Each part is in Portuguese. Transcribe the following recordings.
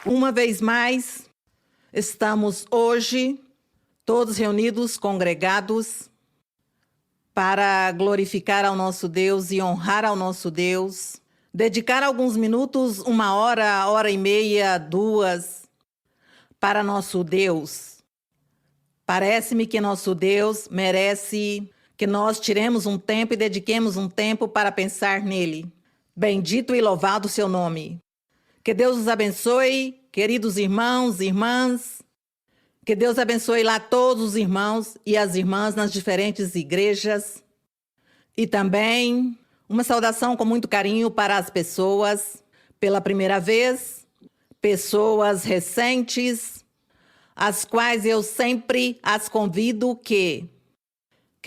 Uma vez mais, estamos hoje todos reunidos, congregados, para glorificar ao nosso Deus e honrar ao nosso Deus, dedicar alguns minutos, 1 hora, 1h30, 2, para nosso Deus. Parece-me que nosso Deus merece que nós tiremos um tempo e dediquemos um tempo para pensar nele. Bendito e louvado o seu nome. Que Deus os abençoe, queridos irmãos e irmãs. Que Deus abençoe lá todos os irmãos e as irmãs nas diferentes igrejas. E também uma saudação com muito carinho para as pessoas, pela primeira vez, pessoas recentes, as quais eu sempre as convido que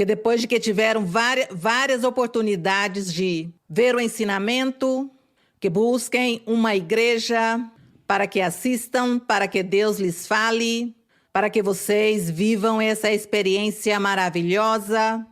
depois de que tiveram várias oportunidades de ver o ensinamento, que busquem uma igreja para que assistam, para que Deus lhes fale, para que vocês vivam essa experiência maravilhosa,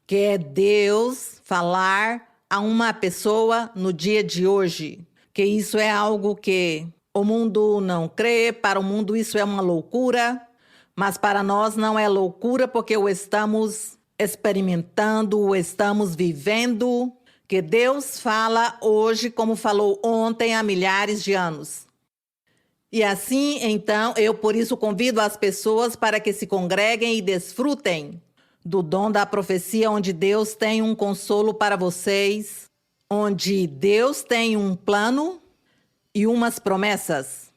que é Deus falar a uma pessoa no dia de hoje. Que isso é algo que o mundo não crê, para o mundo isso é uma loucura, mas para nós não é loucura porque o estamos experimentando, o estamos vivendo, que Deus fala hoje como falou ontem há milhares de anos. E assim, então, eu por isso convido as pessoas para que se congreguem e desfrutem do dom da profecia, onde Deus tem um consolo para vocês, onde Deus tem um plano e umas promessas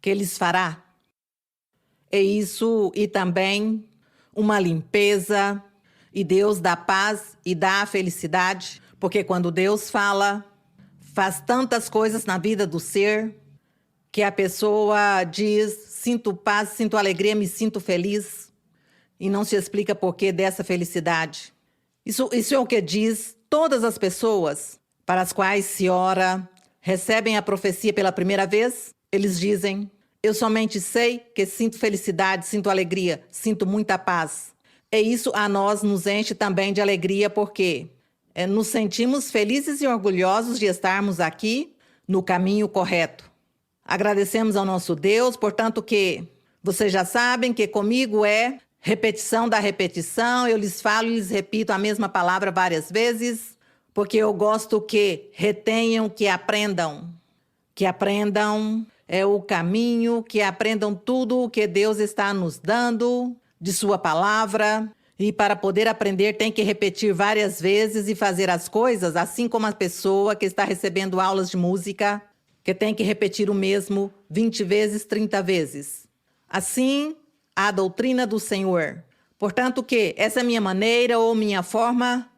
que Ele fará. É isso, e também uma limpeza, e Deus dá paz e dá a felicidade, porque quando Deus fala, faz tantas coisas na vida do ser, que a pessoa diz, sinto paz, sinto alegria, me sinto feliz, e não se explica por que dessa felicidade. Isso é o que diz todas as pessoas para as quais se ora, recebem a profecia pela primeira vez, eles dizem, eu somente sei que sinto felicidade, sinto alegria, sinto muita paz. E isso a nós nos enche também de alegria, porque nos sentimos felizes e orgulhosos de estarmos aqui no caminho correto. Agradecemos ao nosso Deus, portanto que vocês já sabem que comigo é repetição da repetição, eu lhes falo e lhes repito a mesma palavra várias vezes, porque eu gosto que retenham, que aprendam o caminho, que aprendam tudo o que Deus está nos dando de sua palavra. E para poder aprender tem que repetir várias vezes e fazer as coisas, assim como a pessoa que está recebendo aulas de música, que tem que repetir o mesmo 20 vezes, 30 vezes. Assim, a doutrina do Senhor. Portanto que essa é minha maneira ou minha forma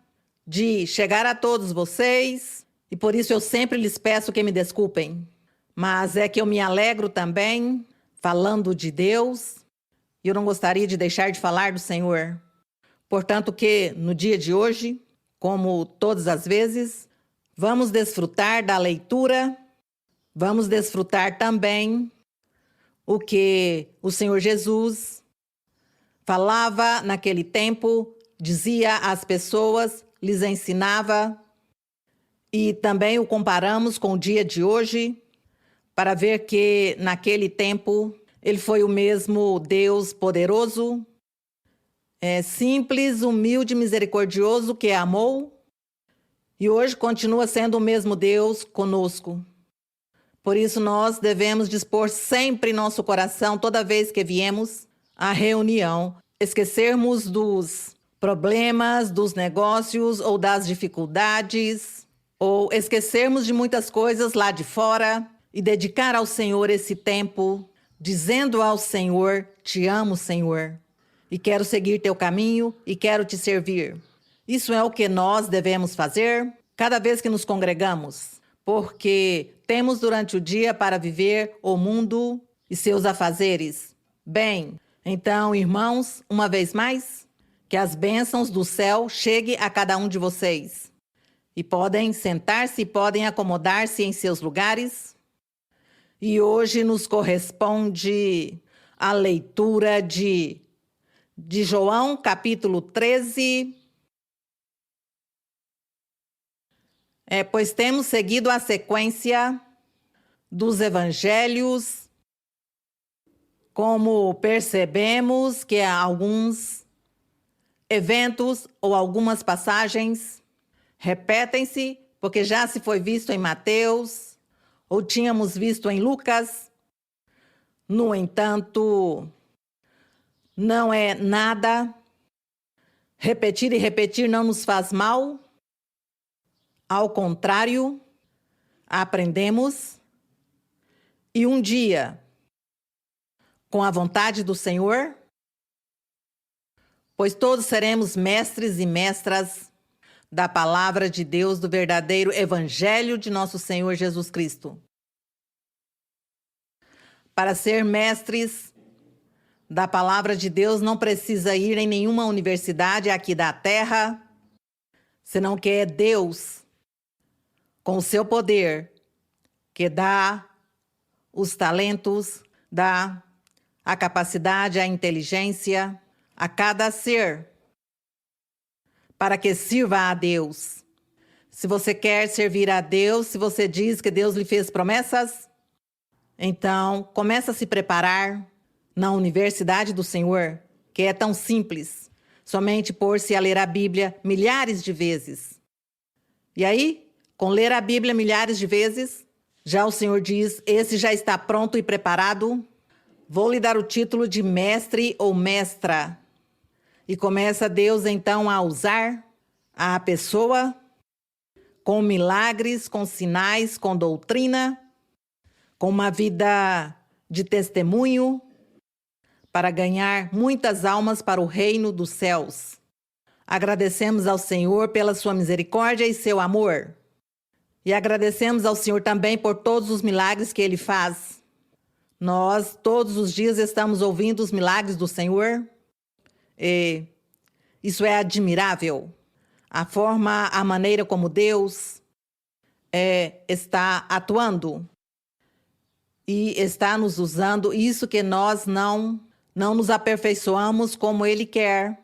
de chegar a todos vocês, e por isso eu sempre lhes peço que me desculpem. Mas é que eu me alegro também falando de Deus, e eu não gostaria de deixar de falar do Senhor. Portanto que no dia de hoje, como todas as vezes, vamos desfrutar da leitura, vamos desfrutar também o que o Senhor Jesus falava naquele tempo, dizia às pessoas, lhes ensinava, e também o comparamos com o dia de hoje, para ver que naquele tempo ele foi o mesmo Deus poderoso, simples, humilde, misericordioso, que amou, e hoje continua sendo o mesmo Deus conosco. Por isso nós devemos dispor sempre nosso coração, toda vez que viemos à reunião, esquecermos dos problemas, dos negócios ou das dificuldades, ou esquecermos de muitas coisas lá de fora, e dedicar ao Senhor esse tempo, dizendo ao Senhor, te amo, Senhor, e quero seguir teu caminho e quero te servir. Isso é o que nós devemos fazer cada vez que nos congregamos, porque temos durante o dia para viver o mundo e seus afazeres. Bem, então, irmãos, uma vez mais, que as bênçãos do céu cheguem a cada um de vocês. E podem sentar-se, podem acomodar-se em seus lugares. E hoje nos corresponde a leitura de João, capítulo 13. Pois temos seguido a sequência dos evangelhos, como percebemos que alguns eventos ou algumas passagens repetem-se, porque já se foi visto em Mateus, ou tínhamos visto em Lucas. No entanto, não é nada. Repetir e repetir não nos faz mal. Ao contrário, aprendemos. E um dia, com a vontade do Senhor, pois todos seremos mestres e mestras da palavra de Deus, do verdadeiro evangelho de nosso Senhor Jesus Cristo. Para ser mestres da palavra de Deus, não precisa ir em nenhuma universidade aqui da terra, senão que é Deus, com o seu poder, que dá os talentos, dá a capacidade, a inteligência a cada ser, para que sirva a Deus. Se você quer servir a Deus, se você diz que Deus lhe fez promessas, então começa a se preparar na universidade do Senhor, que é tão simples, somente pôr-se a ler a Bíblia milhares de vezes. E aí, com ler a Bíblia milhares de vezes, já o Senhor diz, esse já está pronto e preparado, vou lhe dar o título de mestre ou mestra. E começa Deus então a usar a pessoa com milagres, com sinais, com doutrina, com uma vida de testemunho, para ganhar muitas almas para o reino dos céus. Agradecemos ao Senhor pela sua misericórdia e seu amor. E agradecemos ao Senhor também por todos os milagres que Ele faz. Nós, todos os dias, estamos ouvindo os milagres do Senhor. E isso é admirável. A maneira como Deus está atuando e está nos usando. Isso que nós não nos aperfeiçoamos como Ele quer.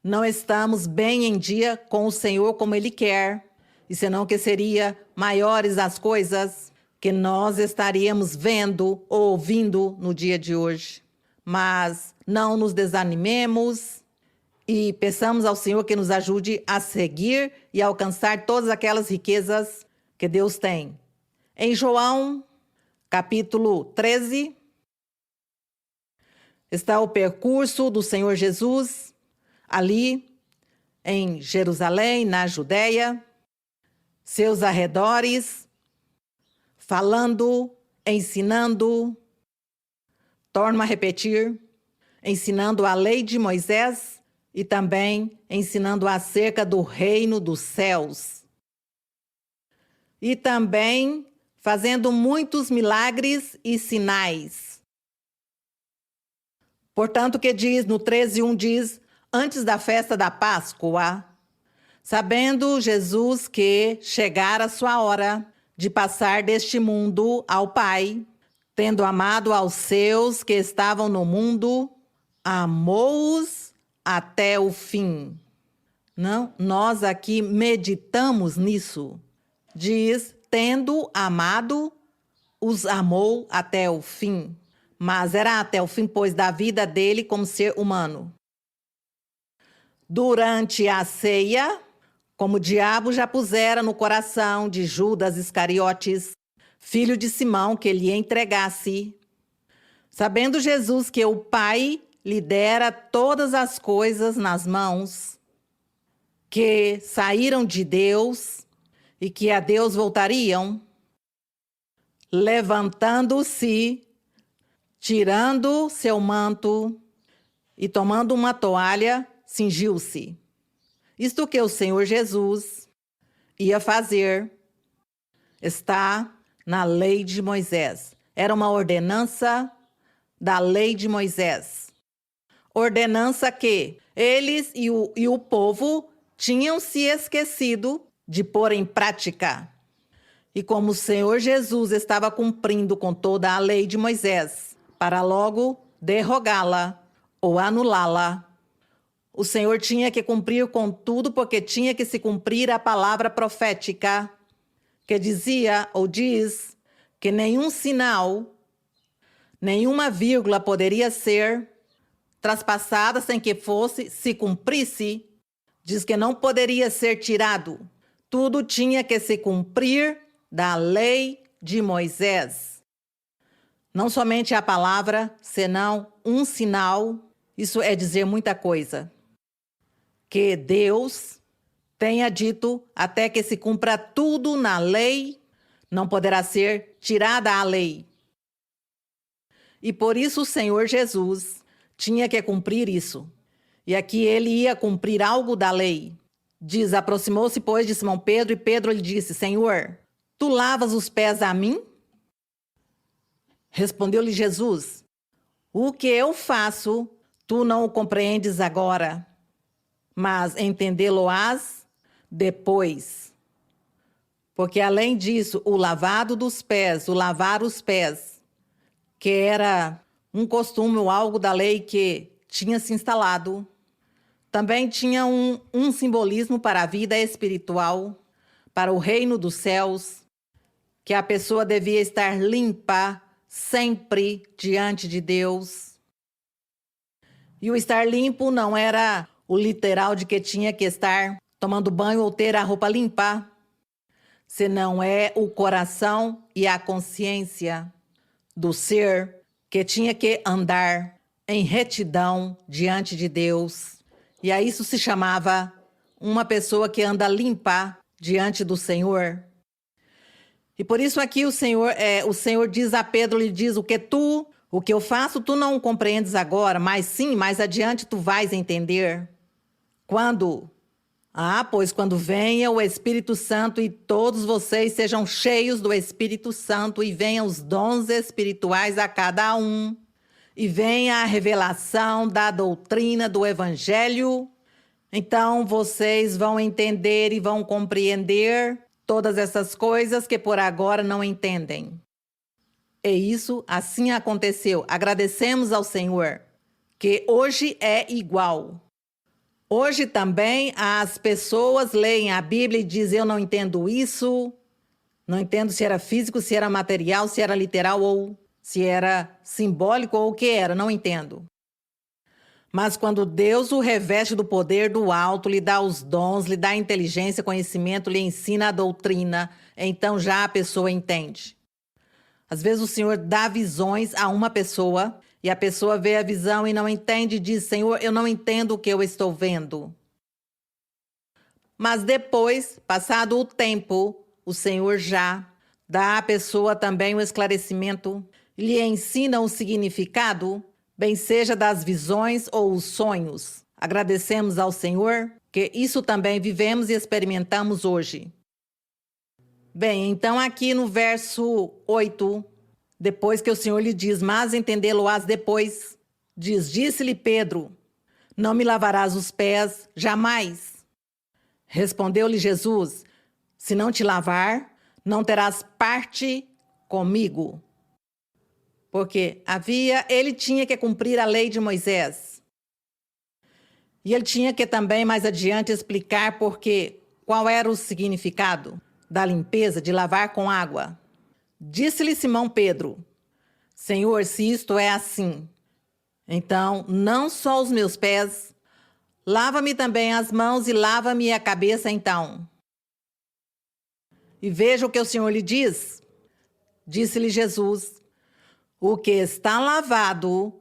Não estamos bem em dia com o Senhor como Ele quer. E senão que seria maiores as coisas que nós estaríamos vendo ou ouvindo no dia de hoje. Mas não nos desanimemos e peçamos ao Senhor que nos ajude a seguir e alcançar todas aquelas riquezas que Deus tem. Em João, capítulo 13, está o percurso do Senhor Jesus, ali em Jerusalém, na Judéia, seus arredores, falando, ensinando, torno a repetir, ensinando a lei de Moisés e também ensinando acerca do reino dos céus. E também fazendo muitos milagres e sinais. Portanto, que diz, no 13:1 diz, antes da festa da Páscoa, sabendo Jesus que chegara a sua hora de passar deste mundo ao Pai, tendo amado aos seus que estavam no mundo, amou-os até o fim. Não, nós aqui meditamos nisso. Diz, tendo amado, os amou até o fim. Mas era até o fim, pois, da vida dele como ser humano. Durante a ceia, como o diabo já pusera no coração de Judas Iscariotes, filho de Simão, que lhe entregasse, sabendo Jesus que o Pai lhe dera todas as coisas nas mãos, que saíram de Deus e que a Deus voltariam, levantando-se, tirando seu manto e tomando uma toalha, cingiu-se. Isto que o Senhor Jesus ia fazer está na lei de Moisés. Era uma ordenança da lei de Moisés. Ordenança que eles e o povo tinham se esquecido de pôr em prática. E como o Senhor Jesus estava cumprindo com toda a lei de Moisés, para logo derrogá-la ou anulá-la, o Senhor tinha que cumprir com tudo, porque tinha que se cumprir a palavra profética que dizia ou diz que nenhum sinal, nenhuma vírgula poderia ser traspassada sem que se cumprisse, diz que não poderia ser tirado. Tudo tinha que se cumprir da lei de Moisés. Não somente a palavra, senão um sinal. Isso é dizer muita coisa. Que Deus tenha dito até que se cumpra tudo na lei, não poderá ser tirada a lei. E por isso o Senhor Jesus tinha que cumprir isso. E aqui ele ia cumprir algo da lei. Diz, aproximou-se, pois, de Simão Pedro, e Pedro lhe disse, Senhor, tu lavas os pés a mim? Respondeu-lhe Jesus, o que eu faço, tu não o compreendes agora, mas entendê-lo-ás depois. Porque além disso, o lavado dos pés, o lavar os pés, que era um costume ou algo da lei que tinha se instalado, também tinha um simbolismo para a vida espiritual, para o reino dos céus, que a pessoa devia estar limpa sempre diante de Deus. E o estar limpo não era o literal de que tinha que estar tomando banho ou ter a roupa limpa, senão é o coração e a consciência do ser que tinha que andar em retidão diante de Deus. E a isso se chamava uma pessoa que anda limpa diante do Senhor. E por isso aqui o Senhor diz a Pedro, lhe diz, o que eu faço, tu não compreendes agora, mas sim, mais adiante tu vais entender. Quando? Pois quando venha o Espírito Santo e todos vocês sejam cheios do Espírito Santo e venham os dons espirituais a cada um, e venha a revelação da doutrina do Evangelho, então vocês vão entender e vão compreender todas essas coisas que por agora não entendem. E isso assim aconteceu. Agradecemos ao Senhor, que hoje é igual. Hoje também as pessoas leem a Bíblia e dizem, eu não entendo isso, não entendo se era físico, se era material, se era literal ou se era simbólico ou o que era, não entendo. Mas quando Deus o reveste do poder do alto, lhe dá os dons, lhe dá inteligência, conhecimento, lhe ensina a doutrina, então já a pessoa entende. Às vezes o Senhor dá visões a uma pessoa e a pessoa vê a visão e não entende e diz, Senhor, eu não entendo o que eu estou vendo. Mas depois, passado o tempo, o Senhor já dá à pessoa também o esclarecimento, lhe ensina o significado, bem seja das visões ou os sonhos. Agradecemos ao Senhor que isso também vivemos e experimentamos hoje. Bem, então aqui no verso 8, depois que o Senhor lhe diz, mas entendê-lo-ás depois, diz, disse-lhe Pedro, não me lavarás os pés, jamais. Respondeu-lhe Jesus, se não te lavar, não terás parte comigo. Porque ele tinha que cumprir a lei de Moisés. E ele tinha que também mais adiante explicar qual era o significado da limpeza, de lavar com água. Disse-lhe Simão Pedro, Senhor, se isto é assim, então não só os meus pés, lava-me também as mãos e lava-me a cabeça então. E veja o que o Senhor lhe diz. Disse-lhe Jesus, o que está lavado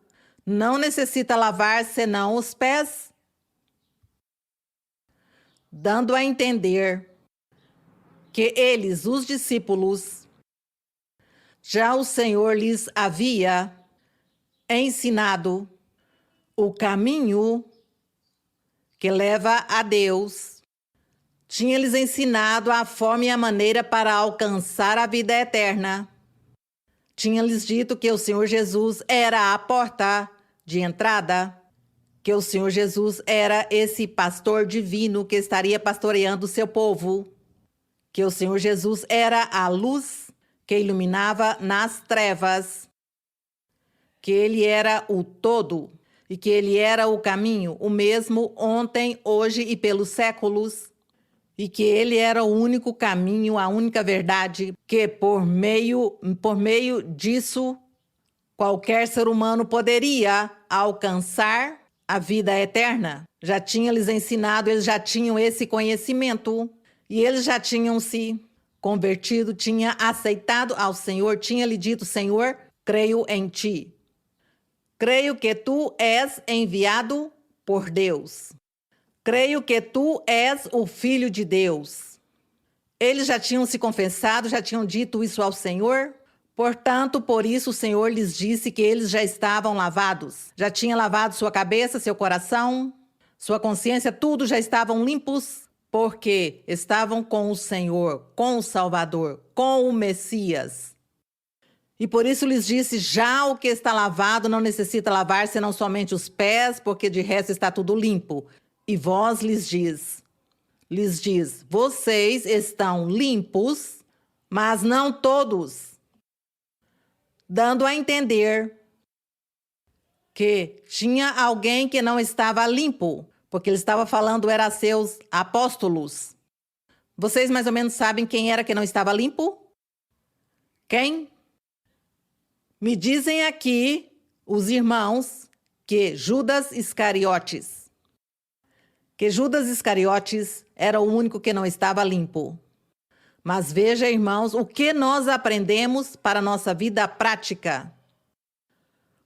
não necessita lavar senão os pés, dando a entender que eles, os discípulos, já o Senhor lhes havia ensinado o caminho que leva a Deus, tinha lhes ensinado a forma e a maneira para alcançar a vida eterna. Tinha lhes dito que o Senhor Jesus era a porta de entrada, que o Senhor Jesus era esse pastor divino que estaria pastoreando o seu povo, que o Senhor Jesus era a luz que iluminava nas trevas, que ele era o todo e que ele era o caminho, o mesmo ontem, hoje e pelos séculos. e que ele era o único caminho, a única verdade, que por meio disso qualquer ser humano poderia alcançar a vida eterna. Já tinha lhes ensinado, eles já tinham esse conhecimento e eles já tinham se convertido, tinha aceitado ao Senhor, tinha lhe dito: Senhor, creio em ti. Creio que tu és enviado por Deus. Creio que tu és o Filho de Deus. Eles já tinham se confessado, já tinham dito isso ao Senhor. Portanto, por isso o Senhor lhes disse que eles já estavam lavados. Já tinha lavado sua cabeça, seu coração, sua consciência, tudo já estavam limpos, porque estavam com o Senhor, com o Salvador, com o Messias. E por isso lhes disse: já o que está lavado não necessita lavar senão somente os pés, porque de resto está tudo limpo. E vós lhes diz, vocês estão limpos, mas não todos. Dando a entender que tinha alguém que não estava limpo, porque ele estava falando era seus apóstolos. Vocês mais ou menos sabem quem era que não estava limpo? Quem? Me dizem aqui os irmãos que Judas Iscariotes. Que Judas Iscariotes era o único que não estava limpo. Mas veja, irmãos, o que nós aprendemos para a nossa vida prática.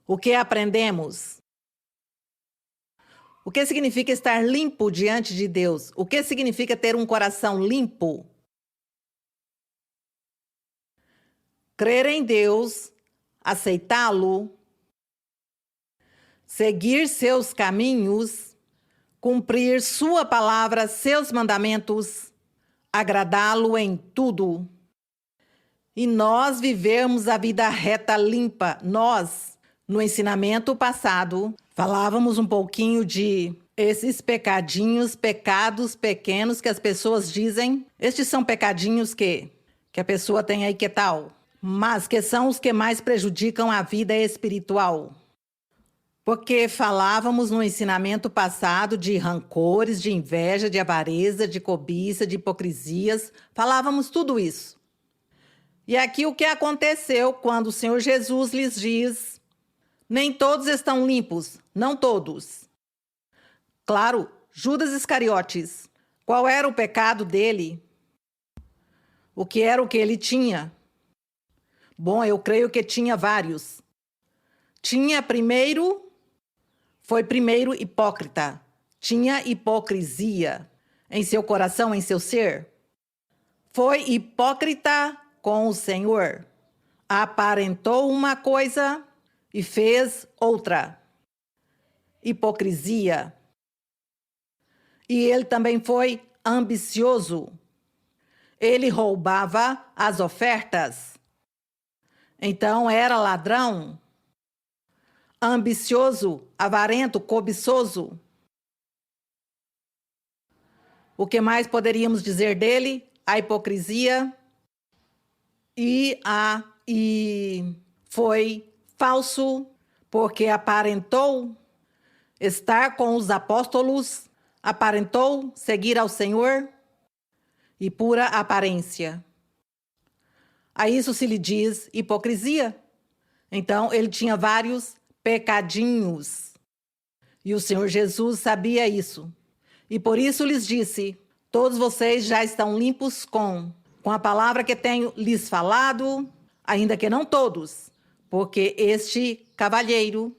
O que aprendemos? O que significa estar limpo diante de Deus? O que significa ter um coração limpo? Crer em Deus, aceitá-lo, seguir seus caminhos, cumprir sua palavra, seus mandamentos, agradá-lo em tudo. E nós vivemos a vida reta, limpa. Nós, no ensinamento passado, falávamos um pouquinho de esses pecados pequenos que as pessoas dizem. Estes são pecadinhos que a pessoa tem aí, que tal? Mas que são os que mais prejudicam a vida espiritual. Porque falávamos no ensinamento passado de rancores, de inveja, de avareza, de cobiça, de hipocrisias. Falávamos tudo isso. E aqui o que aconteceu quando o Senhor Jesus lhes diz: nem todos estão limpos, não todos. Claro, Judas Iscariotes, qual era o pecado dele? O que era o que ele tinha? Bom, eu creio que tinha vários. Foi primeiro hipócrita. Tinha hipocrisia em seu coração, em seu ser. Foi hipócrita com o Senhor. Aparentou uma coisa e fez outra. Hipocrisia. E ele também foi ambicioso. Ele roubava as ofertas. Então era ladrão. Ambicioso, avarento, cobiçoso. O que mais poderíamos dizer dele? A hipocrisia e foi falso, porque aparentou estar com os apóstolos, aparentou seguir ao Senhor e pura aparência. A isso se lhe diz hipocrisia. Então ele tinha vários pecadinhos. E o Senhor Jesus sabia isso. E por isso lhes disse: todos vocês já estão limpos com a palavra que tenho lhes falado, ainda que não todos, porque este cavalheiro,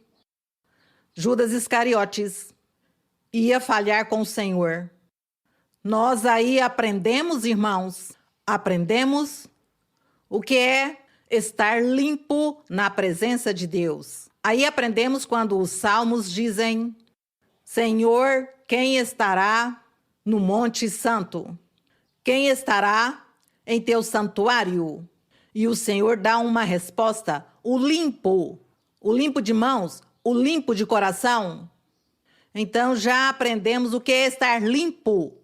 Judas Iscariotes, ia falhar com o Senhor. Nós aí aprendemos, irmãos, aprendemos o que é estar limpo na presença de Deus. Aí aprendemos quando os salmos dizem: Senhor, quem estará no Monte Santo? Quem estará em teu santuário? E o Senhor dá uma resposta: o limpo de mãos, o limpo de coração. Então já aprendemos o que é estar limpo.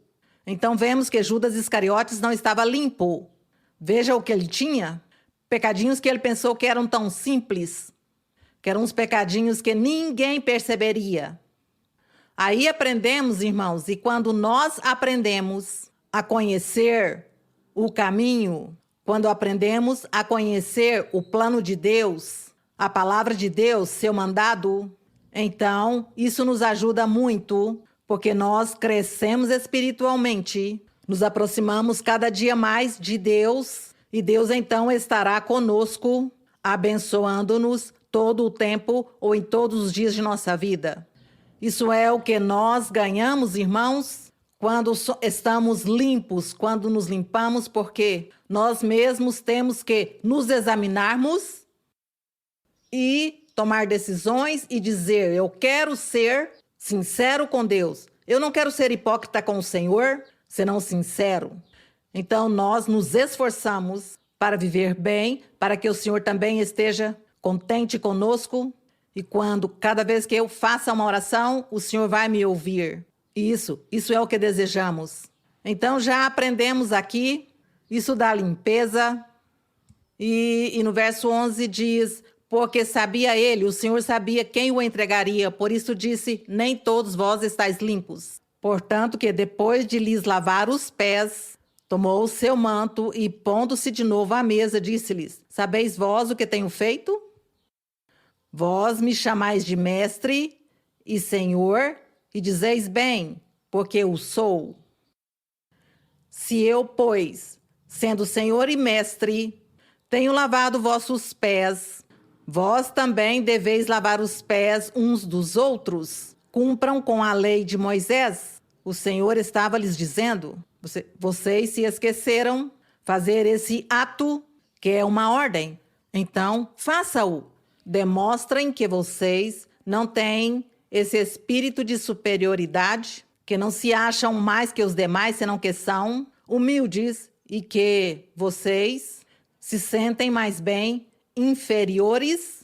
Então vemos que Judas Iscariotes não estava limpo. Veja o que ele tinha. Pecadinhos que ele pensou que eram tão simples, que eram uns pecadinhos que ninguém perceberia. Aí aprendemos, irmãos, e quando nós aprendemos a conhecer o caminho, quando aprendemos a conhecer o plano de Deus, a palavra de Deus, seu mandado, então isso nos ajuda muito, porque nós crescemos espiritualmente, nos aproximamos cada dia mais de Deus, e Deus então estará conosco, abençoando-nos todo o tempo ou em todos os dias de nossa vida. Isso é o que nós ganhamos, irmãos, quando estamos limpos, quando nos limpamos, porque nós mesmos temos que nos examinarmos e tomar decisões e dizer: eu quero ser sincero com Deus. Eu não quero ser hipócrita com o Senhor, senão sincero. Então nós nos esforçamos para viver bem, para que o Senhor também esteja contente conosco. E cada vez que eu faça uma oração, o Senhor vai me ouvir. Isso é o que desejamos. Então já aprendemos aqui isso da limpeza. E no verso 11 diz: porque sabia ele, o Senhor sabia quem o entregaria, por isso disse: nem todos vós estáis limpos. Portanto que depois de lhes lavar os pés, tomou o seu manto e, pondo-se de novo à mesa, disse-lhes: sabeis vós o que tenho feito? Vós me chamais de mestre e senhor, e dizeis bem, porque eu sou. Se eu, pois, sendo senhor e mestre, tenho lavado vossos pés, vós também deveis lavar os pés uns dos outros. Cumpram com a lei de Moisés. O Senhor estava lhes dizendo: vocês se esqueceram fazer esse ato, que é uma ordem. Então, faça-o. Demonstrem que vocês não têm esse espírito de superioridade, que não se acham mais que os demais, senão que são humildes, e que vocês se sentem mais bem inferiores,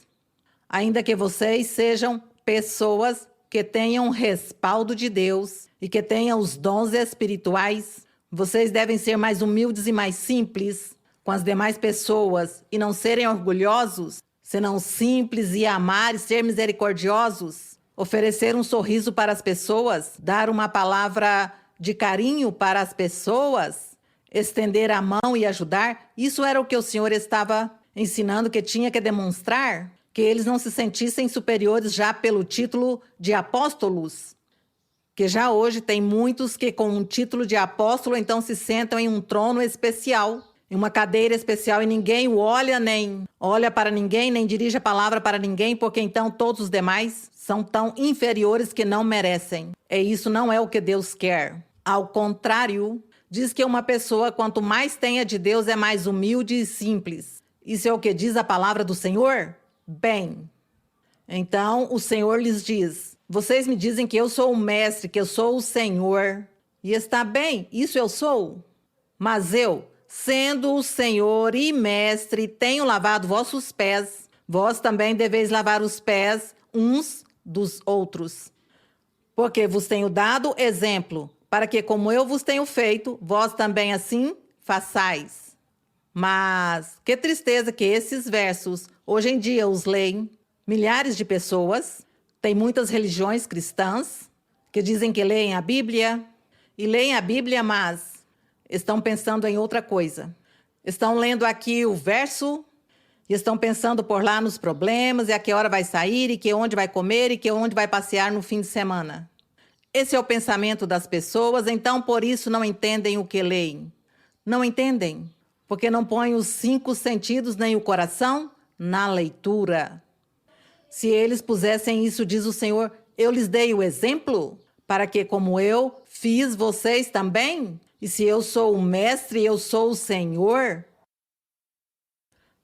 ainda que vocês sejam pessoas que tenham respaldo de Deus e que tenham os dons espirituais. Vocês devem ser mais humildes e mais simples com as demais pessoas e não serem orgulhosos, senão simples e amar e ser misericordiosos, oferecer um sorriso para as pessoas, dar uma palavra de carinho para as pessoas, estender a mão e ajudar. Isso era o que o Senhor estava ensinando que tinha que demonstrar, que eles não se sentissem superiores já pelo título de apóstolos, que já hoje tem muitos que com um título de apóstolo então se sentam em um trono especial, em uma cadeira especial, e ninguém o olha, nem olha para ninguém, nem dirige a palavra para ninguém, porque então todos os demais são tão inferiores que não merecem. E isso não é o que Deus quer. Ao contrário, diz que uma pessoa, quanto mais tenha de Deus, é mais humilde e simples. Isso é o que diz a palavra do Senhor? Bem, então o Senhor lhes diz: vocês me dizem que eu sou o mestre, que eu sou o Senhor. E está bem, isso eu sou. Mas eu, sendo o Senhor e mestre, tenho lavado vossos pés. Vós também deveis lavar os pés uns dos outros. Porque vos tenho dado exemplo, para que, como eu vos tenho feito, vós também assim façais. Mas que tristeza que esses versos, hoje em dia, os leem milhares de pessoas. Tem muitas religiões cristãs que dizem que leem a Bíblia, e leem a Bíblia, mas estão pensando em outra coisa. Estão lendo aqui o verso e estão pensando por lá nos problemas, e a que hora vai sair, e que onde vai comer, e que onde vai passear no fim de semana. Esse é o pensamento das pessoas, então por isso não entendem o que leem. Não entendem, porque não põem os 5 sentidos nem o coração na leitura. Se eles pusessem isso, diz o Senhor, eu lhes dei o exemplo, para que, como eu fiz, vocês também. E se eu sou o mestre, eu sou o Senhor.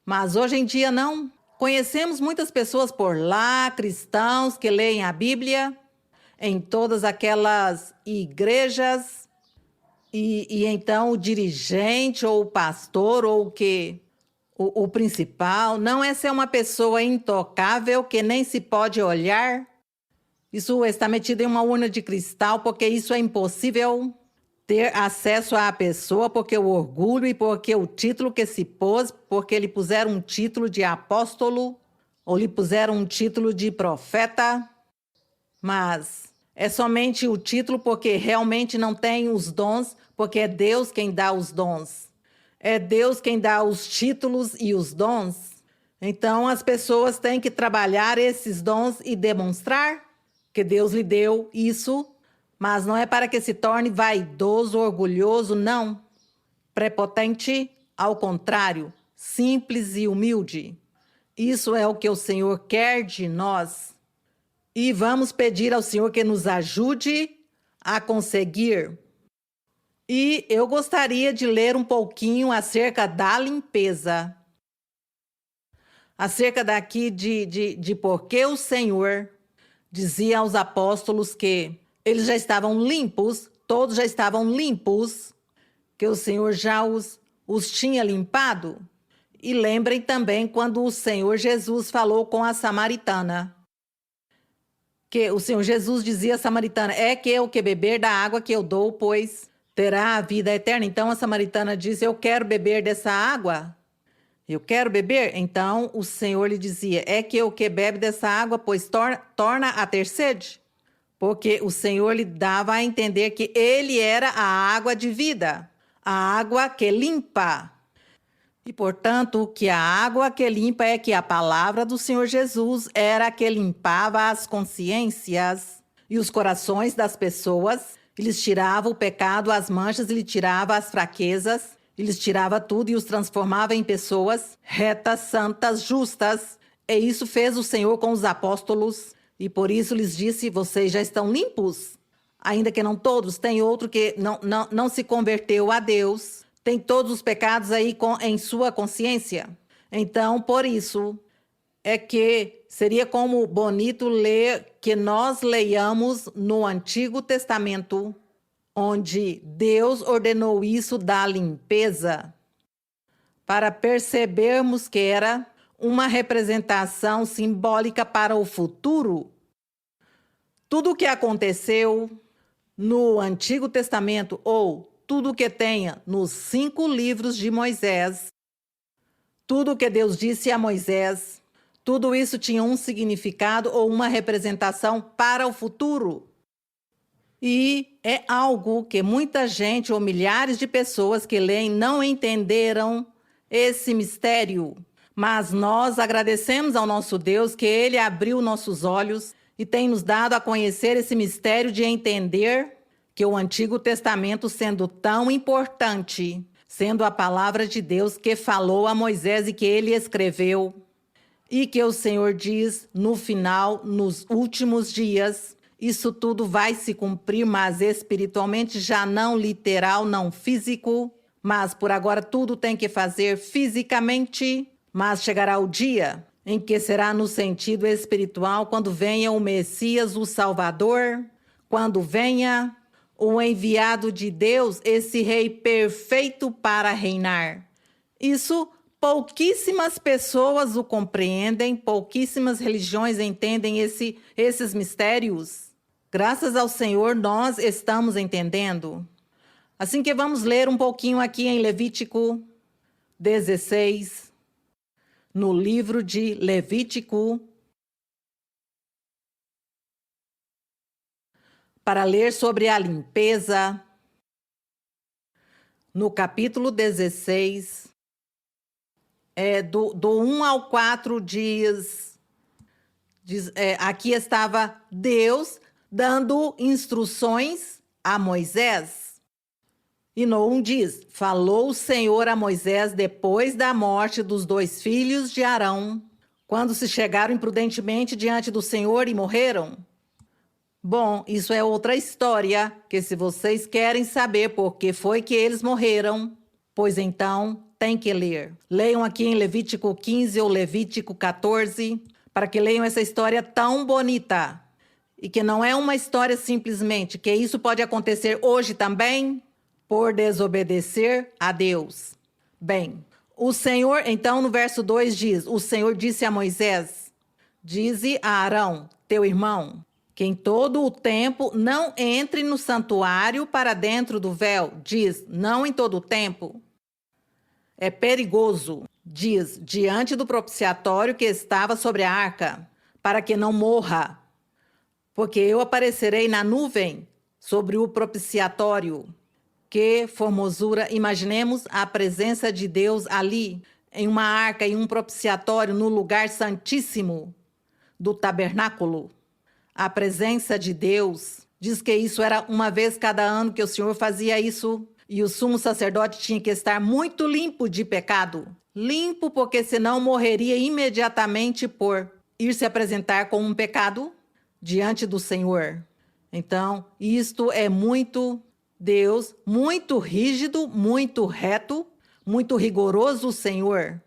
Mas hoje em dia não. Conhecemos muitas pessoas por lá, cristãos que leem a Bíblia, em todas aquelas igrejas, e então o dirigente ou o pastor ou o principal, não é ser uma pessoa intocável que nem se pode olhar. Isso está metido em uma urna de cristal, porque isso é impossível ter acesso à pessoa, porque o orgulho e porque o título que se pôs, porque lhe puseram um título de apóstolo ou lhe puseram um título de profeta. Mas É somente o título porque realmente não tem os dons, porque é Deus quem dá os dons. É Deus quem dá os títulos e os dons. Então as pessoas têm que trabalhar esses dons e demonstrar que Deus lhe deu isso, mas não é para que se torne vaidoso, orgulhoso, não. Prepotente, ao contrário, simples e humilde. Isso é o que o Senhor quer de nós. E vamos pedir ao Senhor que nos ajude a conseguir. E eu gostaria de ler um pouquinho acerca da limpeza. Acerca daqui de por que o Senhor dizia aos apóstolos que eles já estavam limpos, todos já estavam limpos, que o Senhor já os tinha limpado. E lembrem também quando o Senhor Jesus falou com a samaritana. Que o Senhor Jesus dizia à samaritana, é que o que beber da água que eu dou, pois terá a vida eterna. Então a samaritana disse, eu quero beber dessa água. Eu quero beber? Então o Senhor lhe dizia, é que o que bebe dessa água, pois torna a ter sede. Porque o Senhor lhe dava a entender que ele era a água de vida, a água que limpa. E, portanto, que a água que limpa é que a palavra do Senhor Jesus era a que limpava as consciências e os corações das pessoas, e lhes tirava o pecado, as manchas, e lhe tirava as fraquezas, e lhes tirava tudo e os transformava em pessoas retas, santas, justas. E isso fez o Senhor com os apóstolos, e por isso lhes disse, vocês já estão limpos. Ainda que não todos, tem outro que não se converteu a Deus, tem todos os pecados aí em sua consciência. Então, por isso, é que seria como bonito ler que nós leiamos no Antigo Testamento, onde Deus ordenou isso da limpeza, para percebermos que era uma representação simbólica para o futuro. Tudo o que aconteceu no Antigo Testamento, ou tudo que tenha nos 5 livros de Moisés, tudo que Deus disse a Moisés, tudo isso tinha um significado ou uma representação para o futuro. E é algo que muita gente ou milhares de pessoas que leem não entenderam esse mistério. Mas nós agradecemos ao nosso Deus que Ele abriu nossos olhos e tem nos dado a conhecer esse mistério de entender que o Antigo Testamento, sendo tão importante, sendo a palavra de Deus que falou a Moisés e que ele escreveu, e que o Senhor diz no final, nos últimos dias, isso tudo vai se cumprir, mas espiritualmente, já não literal, não físico, mas por agora tudo tem que fazer fisicamente, mas chegará o dia em que será no sentido espiritual, quando venha o Messias, o Salvador, quando venha o enviado de Deus, esse rei perfeito para reinar. Isso pouquíssimas pessoas o compreendem, pouquíssimas religiões entendem esses mistérios. Graças ao Senhor, nós estamos entendendo. Assim que vamos ler um pouquinho aqui em Levítico 16, no livro de Levítico, para ler sobre a limpeza. No capítulo 16, do 1 ao 4 diz aqui estava Deus dando instruções a Moisés. E no 1 diz, falou o Senhor a Moisés depois da morte dos 2 filhos de Arão, quando se chegaram imprudentemente diante do Senhor e morreram. Bom, isso é outra história, que se vocês querem saber por que foi que eles morreram, pois então tem que ler. Leiam aqui em Levítico 15 ou Levítico 14, para que leiam essa história tão bonita. E que não é uma história simplesmente, que isso pode acontecer hoje também, por desobedecer a Deus. Bem, o Senhor, então no verso 2 diz, o Senhor disse a Moisés, dize a Arão, teu irmão, que em todo o tempo não entre no santuário para dentro do véu. Diz, não em todo o tempo. É perigoso. Diz, diante do propiciatório que estava sobre a arca, para que não morra. Porque eu aparecerei na nuvem sobre o propiciatório. Que formosura! Imaginemos a presença de Deus ali, em uma arca, em um propiciatório, no lugar santíssimo do tabernáculo. A presença de Deus. Diz que isso era uma vez cada ano que o Senhor fazia isso. E o sumo sacerdote tinha que estar muito limpo de pecado. Limpo porque senão morreria imediatamente por ir se apresentar com um pecado diante do Senhor. Então, isto é muito Deus, muito rígido, muito reto, muito rigoroso o Senhor.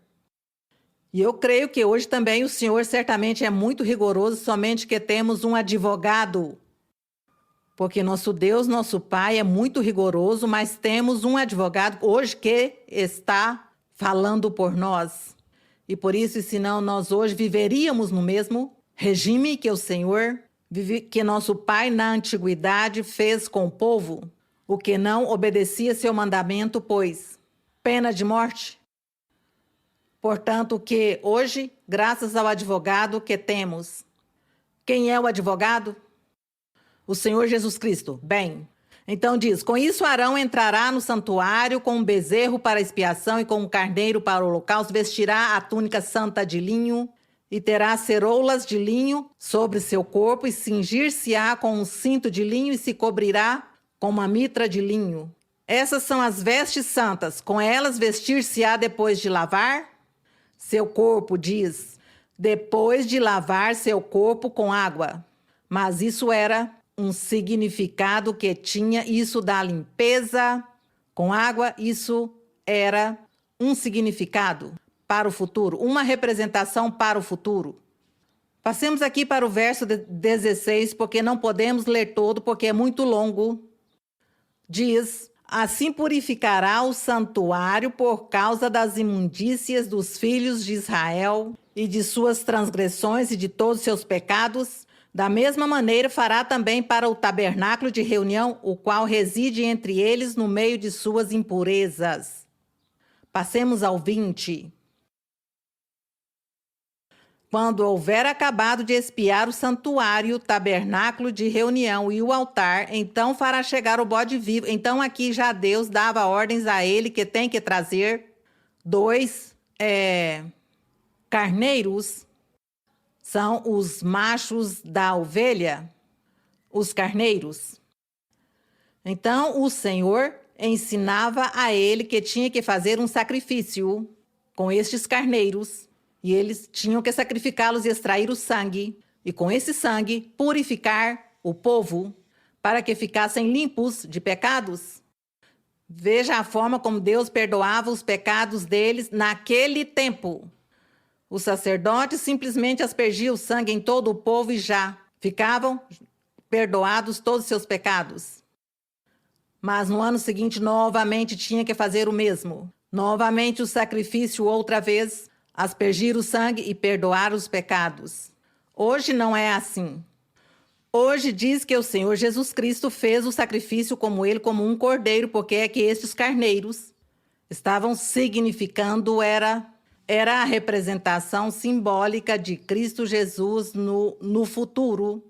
E eu creio que hoje também o Senhor certamente é muito rigoroso, somente que temos um advogado. Porque nosso Deus, nosso Pai é muito rigoroso, mas temos um advogado hoje que está falando por nós. E por isso, senão nós hoje viveríamos no mesmo regime que o Senhor, que nosso Pai na antiguidade fez com o povo, o que não obedecia seu mandamento, pois pena de morte. Portanto, que hoje, graças ao advogado que temos. Quem é o advogado? O Senhor Jesus Cristo. Bem, então diz, com isso Arão entrará no santuário com um bezerro para expiação e com um carneiro para o holocausto, vestirá a túnica santa de linho e terá ceroulas de linho sobre seu corpo e cingir-se-á com um cinto de linho e se cobrirá com uma mitra de linho. Essas são as vestes santas, com elas vestir-se-á depois de lavar seu corpo, diz, depois de lavar seu corpo com água. Mas isso era um significado que tinha, isso da limpeza com água, isso era um significado para o futuro, uma representação para o futuro. Passemos aqui para o verso 16, porque não podemos ler todo, porque é muito longo. Diz, assim purificará o santuário por causa das imundícias dos filhos de Israel e de suas transgressões e de todos seus pecados. Da mesma maneira fará também para o tabernáculo de reunião, o qual reside entre eles no meio de suas impurezas. Passemos ao 20. Quando houver acabado de expiar o santuário, o tabernáculo de reunião e o altar, então fará chegar o bode vivo. Então aqui já Deus dava ordens a ele que tem que trazer 2 carneiros. São os machos da ovelha, os carneiros. Então o Senhor ensinava a ele que tinha que fazer um sacrifício com estes carneiros. E eles tinham que sacrificá-los e extrair o sangue. E com esse sangue purificar o povo para que ficassem limpos de pecados. Veja a forma como Deus perdoava os pecados deles naquele tempo. Os sacerdotes simplesmente aspergiam o sangue em todo o povo e já ficavam perdoados todos os seus pecados. Mas no ano seguinte, novamente tinha que fazer o mesmo. Novamente o sacrifício outra vez, aspergir o sangue e perdoar os pecados. Hoje não é assim. Hoje diz que o Senhor Jesus Cristo fez o sacrifício como um cordeiro, porque é que estes carneiros estavam significando, era a representação simbólica de Cristo Jesus no futuro,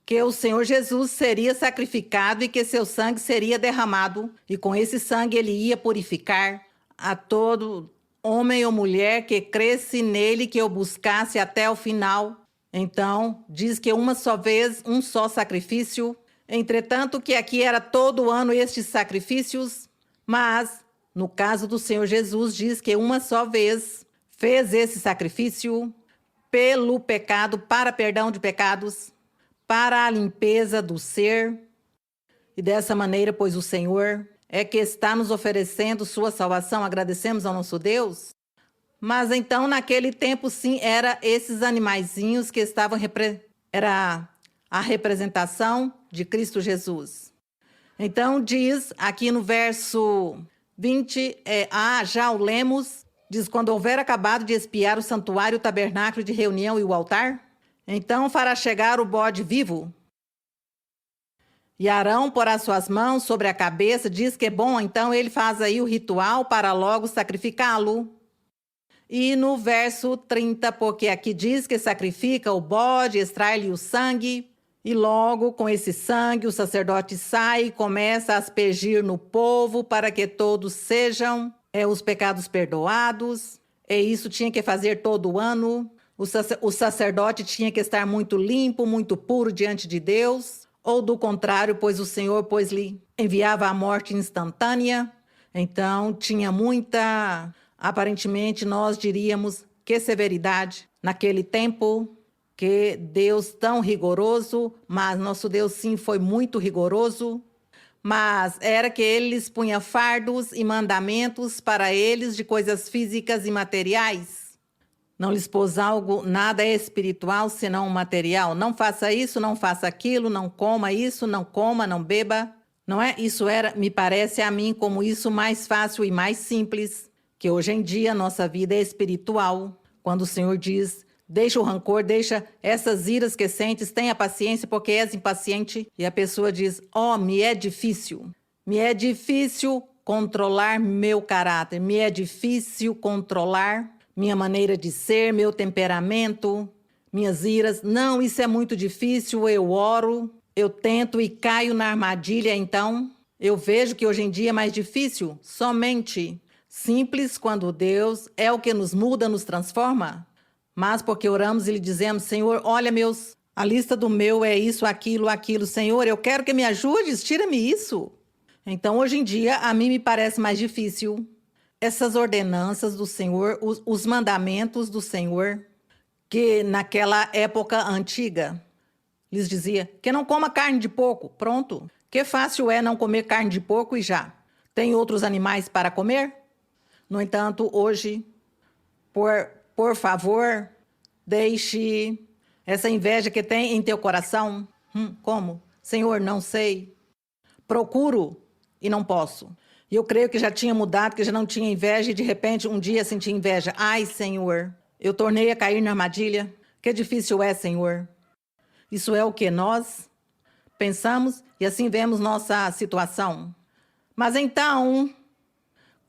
que o Senhor Jesus seria sacrificado e que seu sangue seria derramado, e com esse sangue ele ia purificar a todo homem ou mulher que cresce nele, que o buscasse até o final. Então, diz que uma só vez, um só sacrifício. Entretanto, que aqui era todo ano estes sacrifícios, mas no caso do Senhor Jesus, diz que uma só vez fez esse sacrifício pelo pecado, para perdão de pecados, para a limpeza do ser. E dessa maneira, pois o Senhor é que está nos oferecendo sua salvação, agradecemos ao nosso Deus. Mas então, naquele tempo, sim, era esses animaizinhos que estavam, era a representação de Cristo Jesus. Então, diz aqui no verso 20, já o lemos, diz, quando houver acabado de expiar o santuário, o tabernáculo de reunião e o altar, então fará chegar o bode vivo. E Arão porá suas mãos sobre a cabeça, diz que é bom, então ele faz aí o ritual para logo sacrificá-lo. E no verso 30, porque aqui diz que sacrifica o bode, extrai-lhe o sangue E logo com esse sangue o sacerdote sai e começa a aspergir no povo para que todos sejam os pecados perdoados. E isso tinha que fazer todo ano. O sacerdote tinha que estar muito limpo, muito puro diante de Deus. Ou do contrário, pois o Senhor lhe enviava a morte instantânea. Então tinha muita, aparentemente nós diríamos, que severidade naquele tempo. Que Deus tão rigoroso, mas nosso Deus sim foi muito rigoroso, mas era que ele lhes punha fardos e mandamentos para eles de coisas físicas e materiais. Não lhes pôs nada espiritual senão material. Não faça isso, não faça aquilo, não coma isso, não coma, não beba. Não é? Isso era, me parece a mim, como isso mais fácil e mais simples, que hoje em dia nossa vida é espiritual. Quando o Senhor diz: deixa o rancor, deixa essas iras que sentes, tenha paciência porque és impaciente. E a pessoa diz: me é difícil controlar meu caráter, me é difícil controlar minha maneira de ser, meu temperamento, minhas iras. Não, isso é muito difícil, eu oro, eu tento e caio na armadilha. Então, eu vejo que hoje em dia é mais difícil, somente simples quando Deus é o que nos muda, nos transforma. Mas porque oramos e lhe dizemos: Senhor, olha a lista do meu é isso, aquilo, aquilo. Senhor, eu quero que me ajudes, tira-me isso. Então, hoje em dia, a mim me parece mais difícil essas ordenanças do Senhor, os mandamentos do Senhor, que naquela época antiga, lhes dizia que não coma carne de porco, pronto. Que fácil é não comer carne de porco e já. Tem outros animais para comer? No entanto, hoje, por favor, deixe essa inveja que tem em teu coração. Como? Senhor, não sei. Procuro e não posso. E eu creio que já tinha mudado, que já não tinha inveja e de repente um dia senti inveja. Ai, Senhor, eu tornei a cair na armadilha. Que difícil é, Senhor. Isso é o que nós pensamos e assim vemos nossa situação. Mas então,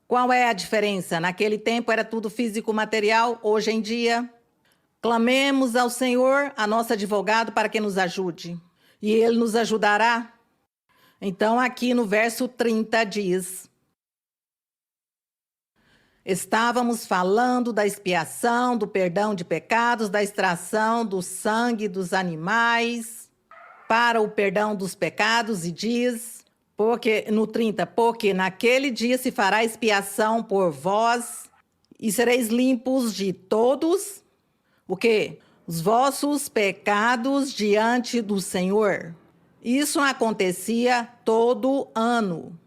qual é a diferença? Naquele tempo era tudo físico, material. Hoje em dia, clamemos ao Senhor, a nosso advogado, para que nos ajude. E Ele nos ajudará. Então, aqui no verso 30 diz: estávamos falando da expiação, do perdão de pecados, da extração do sangue dos animais para o perdão dos pecados, e diz... no 30, porque naquele dia se fará expiação por vós e sereis limpos de todos, o quê? Os vossos pecados diante do Senhor. Isso acontecia todo ano.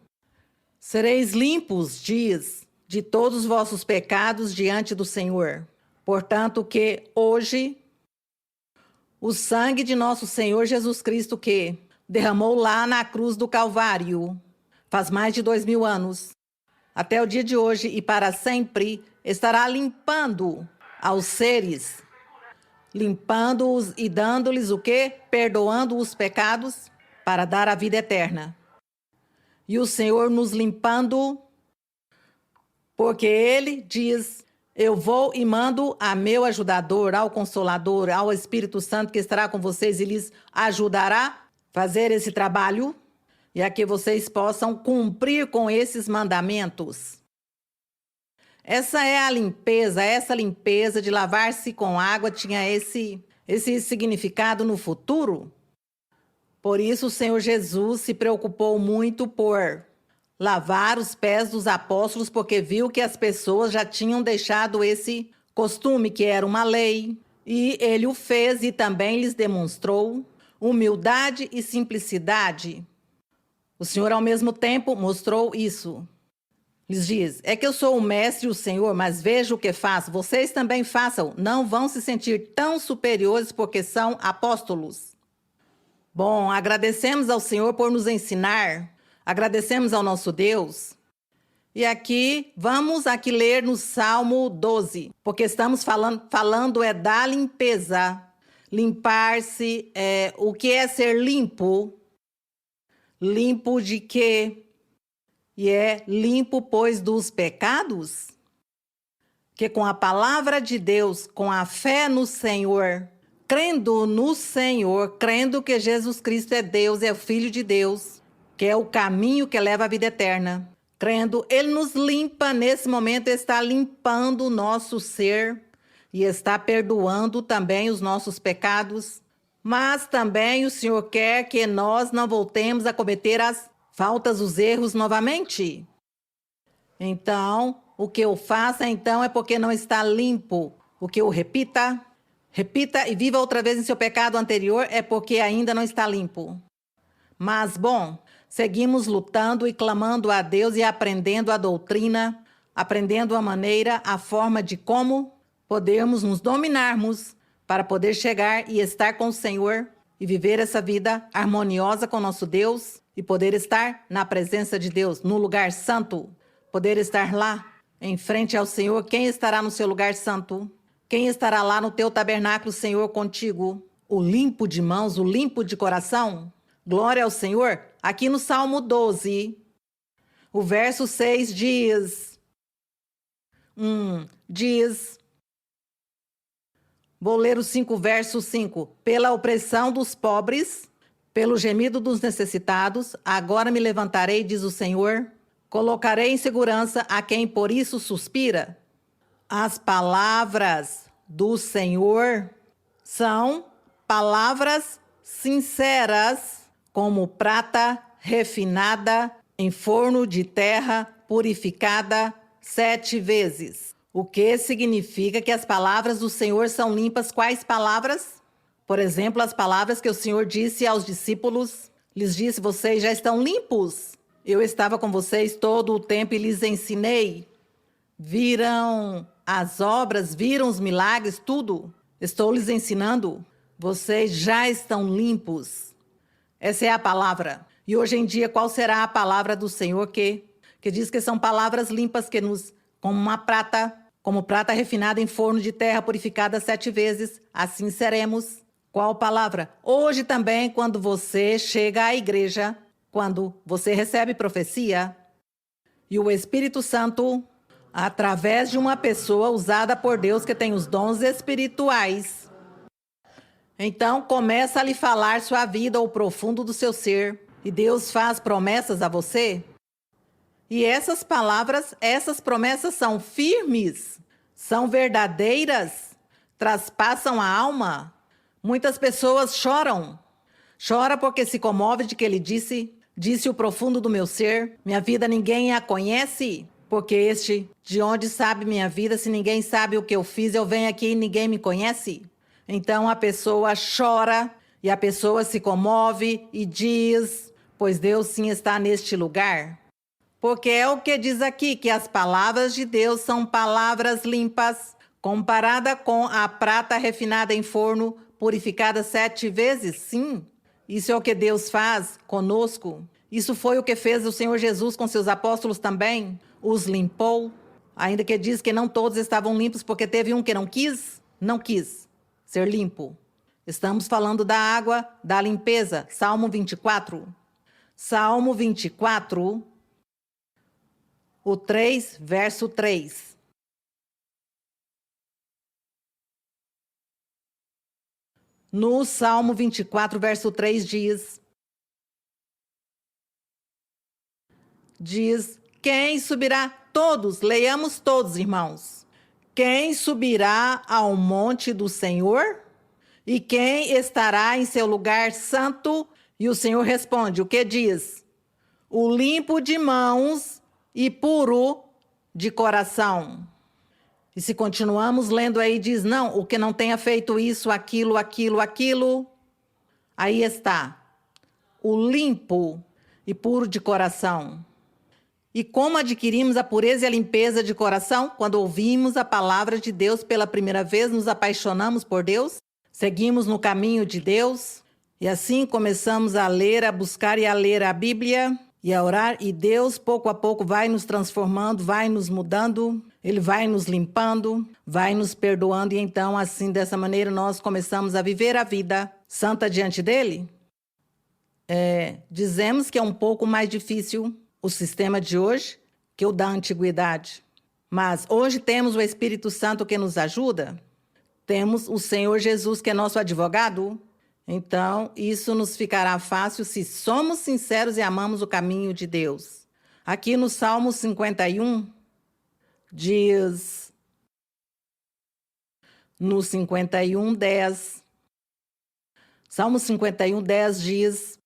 Sereis limpos, diz, de todos os vossos pecados diante do Senhor. Portanto, que hoje o sangue de nosso Senhor Jesus Cristo que derramou lá na cruz do Calvário, faz mais de 2000 anos, até o dia de hoje e para sempre, estará limpando aos seres, limpando-os e dando-lhes o quê? Perdoando os pecados para dar a vida eterna. E o Senhor nos limpando, porque Ele diz: eu vou e mando a meu ajudador, ao Consolador, ao Espírito Santo que estará com vocês e lhes ajudará fazer esse trabalho e a que vocês possam cumprir com esses mandamentos. Essa é a limpeza, essa limpeza de lavar-se com água tinha esse significado no futuro. Por isso o Senhor Jesus se preocupou muito por lavar os pés dos apóstolos, porque viu que as pessoas já tinham deixado esse costume, que era uma lei, e ele o fez e também lhes demonstrou humildade e simplicidade. O Senhor, ao mesmo tempo, mostrou isso. Lhes diz: é que eu sou o mestre e o Senhor, mas veja o que faço. Vocês também façam. Não vão se sentir tão superiores porque são apóstolos. Bom, agradecemos ao Senhor por nos ensinar. Agradecemos ao nosso Deus. E aqui, vamos ler no Salmo 12, porque estamos falando da limpeza. Limpar-se, o que é ser limpo? Limpo de quê? E é limpo, pois, dos pecados? Que com a palavra de Deus, com a fé no Senhor, crendo no Senhor, crendo que Jesus Cristo é Deus, é o Filho de Deus, que é o caminho que leva à vida eterna. Crendo, Ele nos limpa nesse momento, está limpando o nosso ser e está perdoando também os nossos pecados. Mas também o Senhor quer que nós não voltemos a cometer as faltas, os erros novamente. Então, o que eu faça então é porque não está limpo. O que eu repita e viva outra vez em seu pecado anterior é porque ainda não está limpo. Mas, bom, seguimos lutando e clamando a Deus e aprendendo a doutrina, aprendendo a maneira, a forma de como podermos nos dominarmos para poder chegar e estar com o Senhor e viver essa vida harmoniosa com nosso Deus e poder estar na presença de Deus, no lugar santo, poder estar lá em frente ao Senhor. Quem estará no seu lugar santo? Quem estará lá no teu tabernáculo, Senhor, contigo? O limpo de mãos, o limpo de coração? Glória ao Senhor. Aqui no Salmo 12, o verso 6 diz, vou ler o 5, verso 5. Pela opressão dos pobres, pelo gemido dos necessitados, agora me levantarei, diz o Senhor. Colocarei em segurança a quem por isso suspira. As palavras do Senhor são palavras sinceras, como prata refinada em forno de terra purificada 7 vezes. O que significa que as palavras do Senhor são limpas? Quais palavras? Por exemplo, as palavras que o Senhor disse aos discípulos. Lhes disse, vocês já estão limpos. Eu estava com vocês todo o tempo e lhes ensinei. Viram as obras, viram os milagres, tudo. Estou lhes ensinando. Vocês já estão limpos. Essa é a palavra. E hoje em dia, qual será a palavra do Senhor que diz que são palavras limpas que nos, como prata refinada em forno de terra purificada 7 vezes, assim seremos. Qual palavra? Hoje também, quando você chega à igreja, quando você recebe profecia, e o Espírito Santo, através de uma pessoa usada por Deus que tem os dons espirituais, então começa a lhe falar sua vida ao profundo do seu ser, e Deus faz promessas a você. E essas palavras, essas promessas são firmes, são verdadeiras, traspassam a alma. Muitas pessoas choram. Chora porque se comove de que ele disse o profundo do meu ser, minha vida ninguém a conhece, porque de onde sabe minha vida, se ninguém sabe o que eu fiz, eu venho aqui e ninguém me conhece. Então a pessoa chora e a pessoa se comove e diz, pois Deus sim está neste lugar. Porque é o que diz aqui, que as palavras de Deus são palavras limpas, comparada com a prata refinada em forno, purificada 7 vezes, sim. Isso é o que Deus faz conosco. Isso foi o que fez o Senhor Jesus com seus apóstolos também. Os limpou, ainda que diz que não todos estavam limpos, porque teve um que não quis ser limpo. Estamos falando da água, da limpeza. Salmo 24. Salmo 24, o 3, verso 3. No Salmo 24, verso 3 diz, quem subirá? Todos, leiamos todos, irmãos. Quem subirá ao monte do Senhor? E quem estará em seu lugar santo? E o Senhor responde, o que diz? O limpo de mãos e puro de coração. E se continuamos lendo aí, diz, não, o que não tenha feito isso, aquilo. Aí está, o limpo e puro de coração. E como adquirimos a pureza e a limpeza de coração? Quando ouvimos a palavra de Deus pela primeira vez, nos apaixonamos por Deus, seguimos no caminho de Deus, e assim começamos a ler, a buscar e a ler a Bíblia, e a orar, e Deus, pouco a pouco, vai nos transformando, vai nos mudando, Ele vai nos limpando, vai nos perdoando, e então, assim, dessa maneira, nós começamos a viver a vida santa diante dEle. Dizemos que é um pouco mais difícil o sistema de hoje que o da antiguidade. Mas hoje temos o Espírito Santo que nos ajuda. temos o Senhor Jesus, que é nosso advogado. Então, isso nos ficará fácil se somos sinceros e amamos o caminho de Deus. Aqui no Salmo 51, diz, no 51, 10, Salmo 51, 10 diz: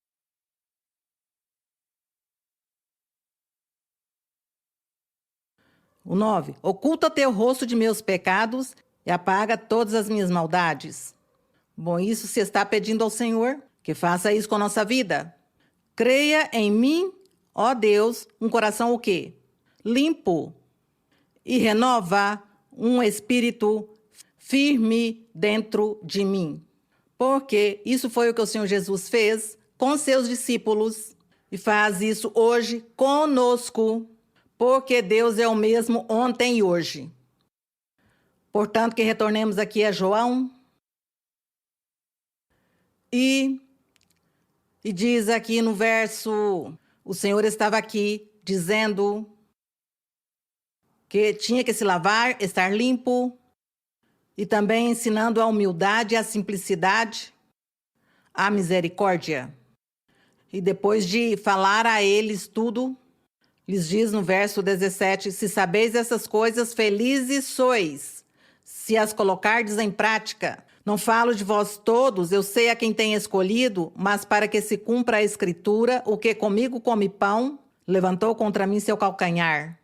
o 9, oculta teu rosto de meus pecados e apaga todas as minhas maldades. Bom, isso se está pedindo ao Senhor, que faça isso com a nossa vida. Creia em mim, ó Deus, um coração o quê? Limpo. E renova um espírito firme dentro de mim. Porque isso foi o que o Senhor Jesus fez com seus discípulos e faz isso hoje conosco, porque Deus é o mesmo ontem e hoje. Portanto, que retornemos aqui a João. E diz aqui no verso, o Senhor estava aqui dizendo que tinha que se lavar, estar limpo, e também ensinando a humildade, a simplicidade, a misericórdia. E depois de falar a eles tudo, lhes diz no verso 17, se sabeis essas coisas, felizes sois, se as colocardes em prática. Não falo de vós todos, eu sei a quem tem escolhido, mas para que se cumpra a escritura, o que comigo come pão, levantou contra mim seu calcanhar.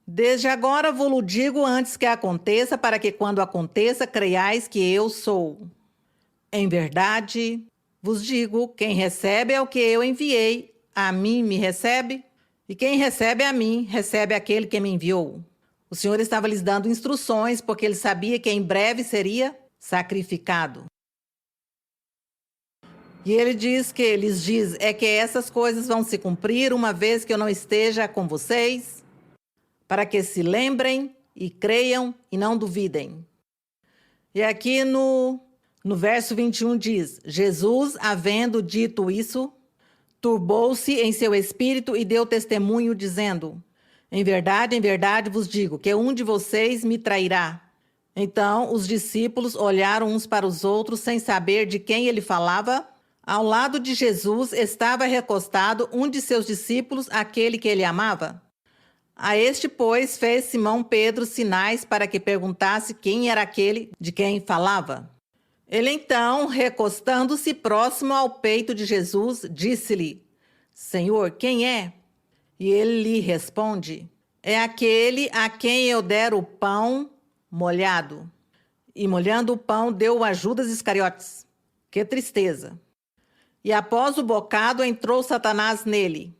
Desde agora vou-lo digo antes que aconteça, para que quando aconteça, creiais que eu sou. Em verdade, vos digo, quem recebe é o que eu enviei, a mim me recebe, e quem recebe a mim, recebe aquele que me enviou. O Senhor estava lhes dando instruções, porque ele sabia que em breve seria sacrificado. E ele lhes diz, é que essas coisas vão se cumprir uma vez que eu não esteja com vocês, para que se lembrem e creiam e não duvidem. E aqui no verso 21 diz, Jesus, havendo dito isso, turbou-se em seu espírito e deu testemunho, dizendo, em verdade vos digo, que um de vocês me trairá. Então os discípulos olharam uns para os outros sem saber de quem ele falava. Ao lado de Jesus estava recostado um de seus discípulos, aquele que ele amava. A este, pois, fez Simão Pedro sinais para que perguntasse quem era aquele de quem falava. Ele então, recostando-se próximo ao peito de Jesus, disse-lhe, Senhor, quem é? E ele lhe responde, é aquele a quem eu der o pão molhado. E molhando o pão, deu a Judas Iscariotes. Que tristeza! E após o bocado, entrou Satanás nele.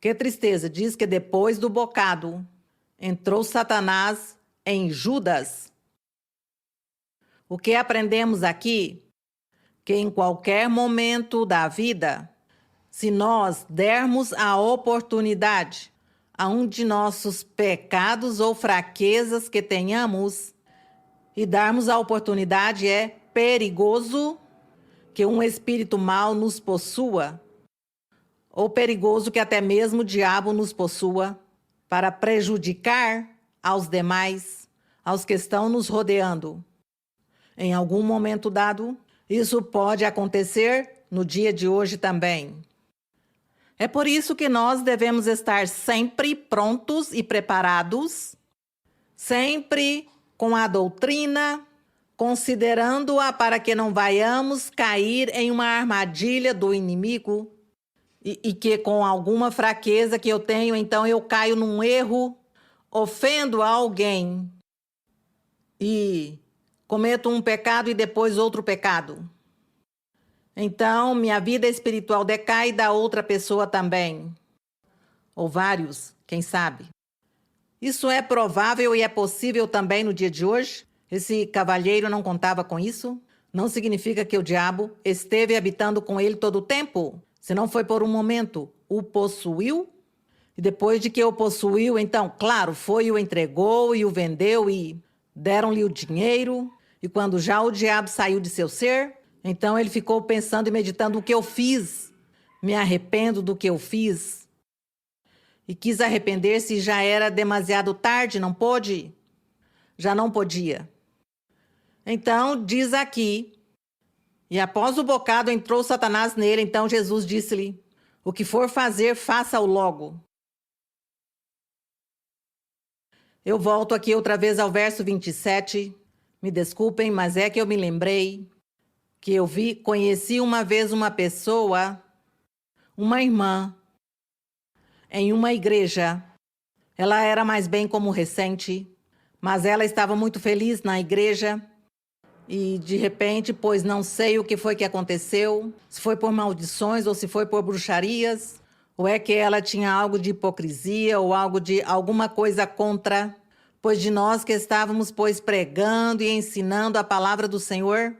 Que tristeza! Diz que depois do bocado, entrou Satanás em Judas. O que aprendemos aqui? Que em qualquer momento da vida, se nós dermos a oportunidade a um de nossos pecados ou fraquezas que tenhamos, e darmos a oportunidade, é perigoso que um espírito mau nos possua, ou perigoso que até mesmo o diabo nos possua, para prejudicar aos demais, aos que estão nos rodeando. Em algum momento dado, isso pode acontecer no dia de hoje também. É por isso que nós devemos estar sempre prontos e preparados, sempre com a doutrina, considerando-a para que não venhamos cair em uma armadilha do inimigo e que com alguma fraqueza que eu tenho, então eu caio num erro, ofendo alguém e cometo um pecado e depois outro pecado. Então, minha vida espiritual decai da outra pessoa também. Ou vários, quem sabe. Isso é provável e é possível também no dia de hoje? Esse cavalheiro não contava com isso? Não significa que o diabo esteve habitando com ele todo o tempo? Se não foi por um momento, o possuiu? E depois de que o possuiu, então, claro, foi, o entregou e o vendeu e deram-lhe o dinheiro. E quando já o diabo saiu de seu ser, então ele ficou pensando e meditando o que eu fiz. Me arrependo do que eu fiz. E quis arrepender-se e já era demasiado tarde, não pôde? Já não podia. Então, diz aqui, e após o bocado entrou Satanás nele, então Jesus disse-lhe, o que for fazer, faça-o logo. Eu volto aqui outra vez ao verso 27. Me desculpem, mas é que eu me lembrei que conheci uma vez uma pessoa, uma irmã, em uma igreja. Ela era mais bem como recente, mas ela estava muito feliz na igreja e de repente, pois não sei o que foi que aconteceu, se foi por maldições ou se foi por bruxarias, ou é que ela tinha algo de hipocrisia ou alguma coisa contra, pois de nós que estávamos, pois, pregando e ensinando a palavra do Senhor.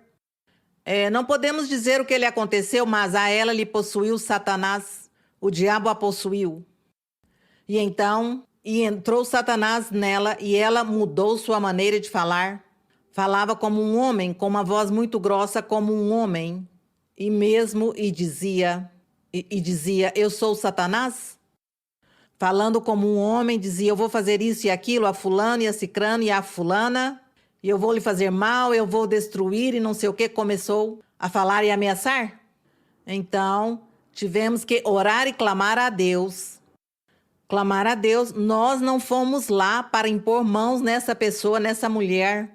Não podemos dizer o que lhe aconteceu, mas a ela lhe possuiu Satanás, o diabo a possuiu. E então, entrou Satanás nela e ela mudou sua maneira de falar. Falava como um homem, com uma voz muito grossa como um homem. E dizia, eu sou Satanás? Falando como um homem, dizia, eu vou fazer isso e aquilo, a fulano e a cicrano e a fulana, e eu vou lhe fazer mal, eu vou destruir e não sei o que. Começou a falar e ameaçar. Então, tivemos que orar e clamar a Deus. Clamar a Deus, nós não fomos lá para impor mãos nessa pessoa, nessa mulher,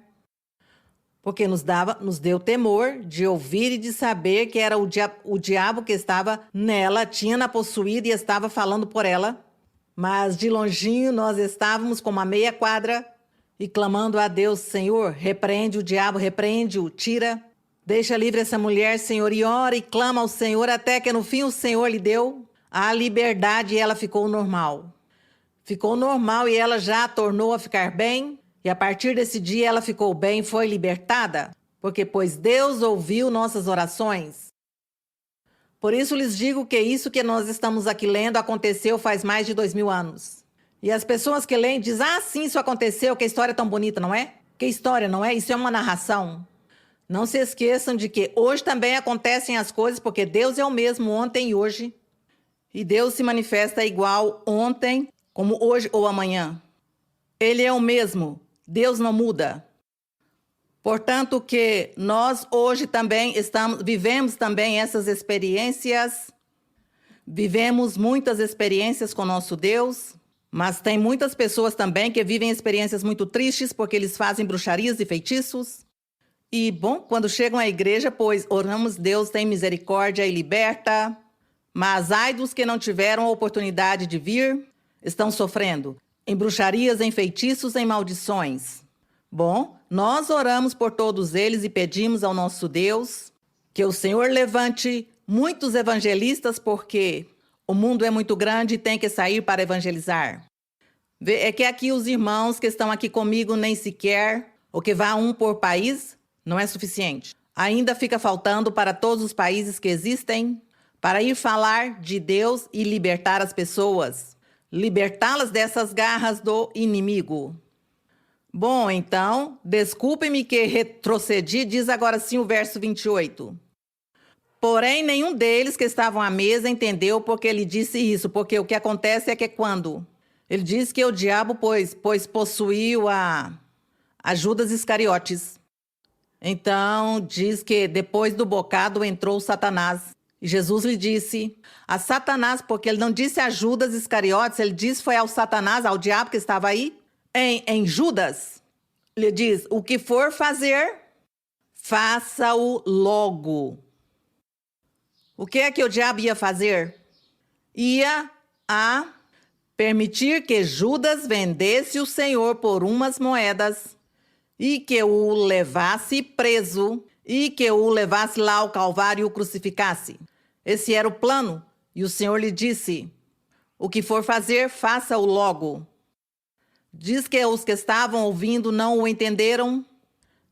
porque nos deu temor de ouvir e de saber que era o diabo que estava nela, tinha-na possuído e estava falando por ela. Mas de longinho nós estávamos com uma meia quadra e clamando a Deus, Senhor, repreende o diabo, repreende-o, tira, deixa livre essa mulher, Senhor, e ora e clama ao Senhor até que no fim o Senhor lhe deu a liberdade e ela ficou normal. Ficou normal e ela já tornou a ficar bem. E a partir desse dia ela ficou bem, foi libertada. Porque, pois Deus ouviu nossas orações. Por isso lhes digo que isso que nós estamos aqui lendo aconteceu faz mais de 2000 anos. E as pessoas que leem dizem, sim, isso aconteceu, que história tão bonita, não é? Que história, não é? Isso é uma narração. Não se esqueçam de que hoje também acontecem as coisas, porque Deus é o mesmo ontem e hoje. E Deus se manifesta igual ontem, como hoje ou amanhã. Ele é o mesmo. Deus não muda. Portanto, que nós hoje também vivemos também essas experiências, vivemos muitas experiências com nosso Deus, mas tem muitas pessoas também que vivem experiências muito tristes porque eles fazem bruxarias e feitiços. E, bom, quando chegam à igreja, pois oramos, Deus tem misericórdia e liberta, mas ai dos que não tiveram a oportunidade de vir, estão sofrendo em bruxarias, em feitiços, em maldições. Bom, nós oramos por todos eles e pedimos ao nosso Deus que o Senhor levante muitos evangelistas, porque o mundo é muito grande e tem que sair para evangelizar. É que aqui os irmãos que estão aqui comigo nem sequer, ou que vá um por país, não é suficiente. Ainda fica faltando para todos os países que existem, para ir falar de Deus e libertar as pessoas. Libertá-las dessas garras do inimigo. Bom, então, desculpe-me que retrocedi, diz agora sim o verso 28. Porém, nenhum deles que estavam à mesa entendeu porque ele disse isso, porque o que acontece é que quando ele diz que o diabo, pois possuiu a Judas Iscariotes. Então, diz que depois do bocado entrou Satanás. E Jesus lhe disse a Satanás, porque ele não disse a Judas Iscariotes, ele disse foi ao Satanás, ao diabo que estava aí, em Judas. Ele diz, o que for fazer, faça-o logo. O que é que o diabo ia fazer? Ia a permitir que Judas vendesse o Senhor por umas moedas e que o levasse preso e que o levasse lá ao Calvário e o crucificasse. Esse era o plano. E o Senhor lhe disse, o que for fazer, faça-o logo. Diz que os que estavam ouvindo não o entenderam.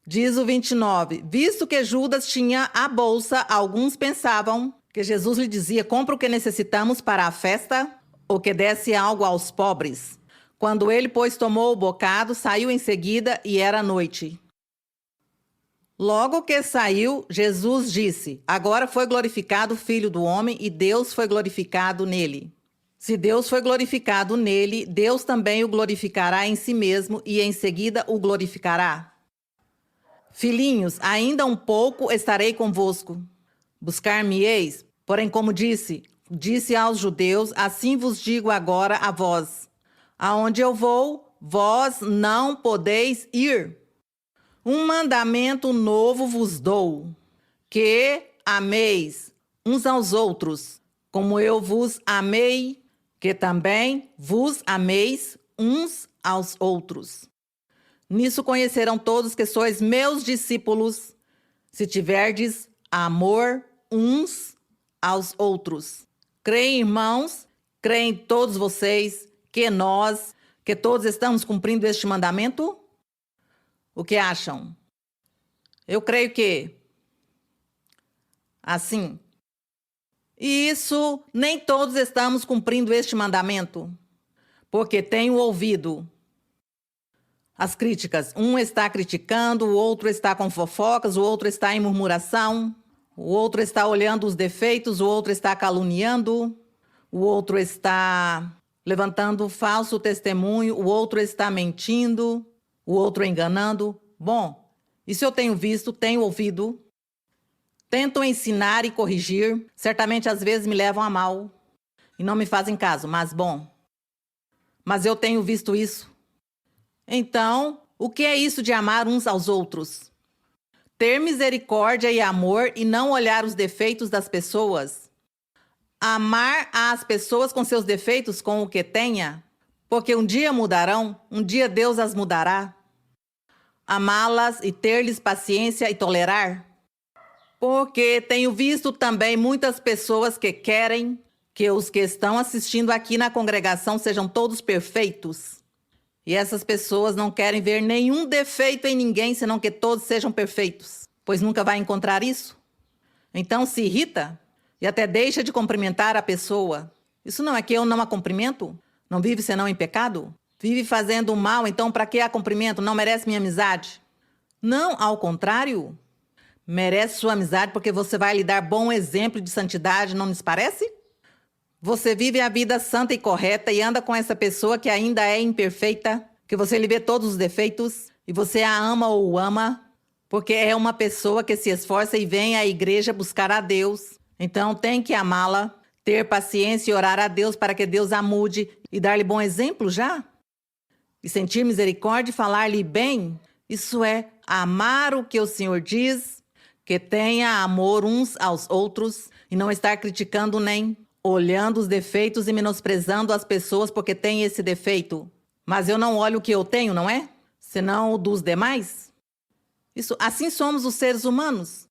Diz o 29, visto que Judas tinha a bolsa, alguns pensavam que Jesus lhe dizia, compra o que necessitamos para a festa, ou que desse algo aos pobres. Quando ele, pois, tomou o bocado, saiu em seguida e era noite. Logo que saiu, Jesus disse, agora foi glorificado o Filho do Homem e Deus foi glorificado nele. Se Deus foi glorificado nele, Deus também o glorificará em si mesmo e em seguida o glorificará. Filhinhos, ainda um pouco estarei convosco. Buscar-me-eis, porém, como disse aos judeus, assim vos digo agora a vós: aonde eu vou, vós não podeis ir. Um mandamento novo vos dou, que ameis uns aos outros, como eu vos amei, que também vos ameis uns aos outros. Nisso conhecerão todos que sois meus discípulos, se tiverdes amor uns aos outros. Creem, irmãos, creem todos vocês que todos estamos cumprindo este mandamento? O que acham? Eu creio que assim. E isso, nem todos estamos cumprindo este mandamento, porque tenho ouvido as críticas. Um está criticando, o outro está com fofocas, o outro está em murmuração, o outro está olhando os defeitos, o outro está caluniando, o outro está levantando falso testemunho, o outro está mentindo, o outro enganando. Bom, isso eu tenho visto, tenho ouvido. Tento ensinar e corrigir, certamente às vezes me levam a mal e não me fazem caso, mas bom. Mas eu tenho visto isso. Então, o que é isso de amar uns aos outros? Ter misericórdia e amor e não olhar os defeitos das pessoas? Amar as pessoas com seus defeitos, com o que tenha? Porque um dia mudarão, um dia Deus as mudará. Amá-las e ter-lhes paciência e tolerar? Porque tenho visto também muitas pessoas que querem que os que estão assistindo aqui na congregação sejam todos perfeitos. E essas pessoas não querem ver nenhum defeito em ninguém, senão que todos sejam perfeitos, pois nunca vai encontrar isso. Então se irrita e até deixa de cumprimentar a pessoa. Isso não é que eu não a cumprimento? Não vive senão em pecado? Vive fazendo mal, então para que a cumprimento? Não merece minha amizade? Não, ao contrário. Merece sua amizade porque você vai lhe dar bom exemplo de santidade, não lhes parece? Você vive a vida santa e correta e anda com essa pessoa que ainda é imperfeita, que você lhe vê todos os defeitos e você a ama ou o ama, porque é uma pessoa que se esforça e vem à igreja buscar a Deus. Então tem que amá-la, ter paciência e orar a Deus para que Deus a mude e dar-lhe bom exemplo já. E sentir misericórdia e falar-lhe bem, isso é amar o que o Senhor diz, que tenha amor uns aos outros e não estar criticando nem olhando os defeitos e menosprezando as pessoas porque têm esse defeito. Mas eu não olho o que eu tenho, não é? Senão o dos demais. Isso, assim somos os seres humanos.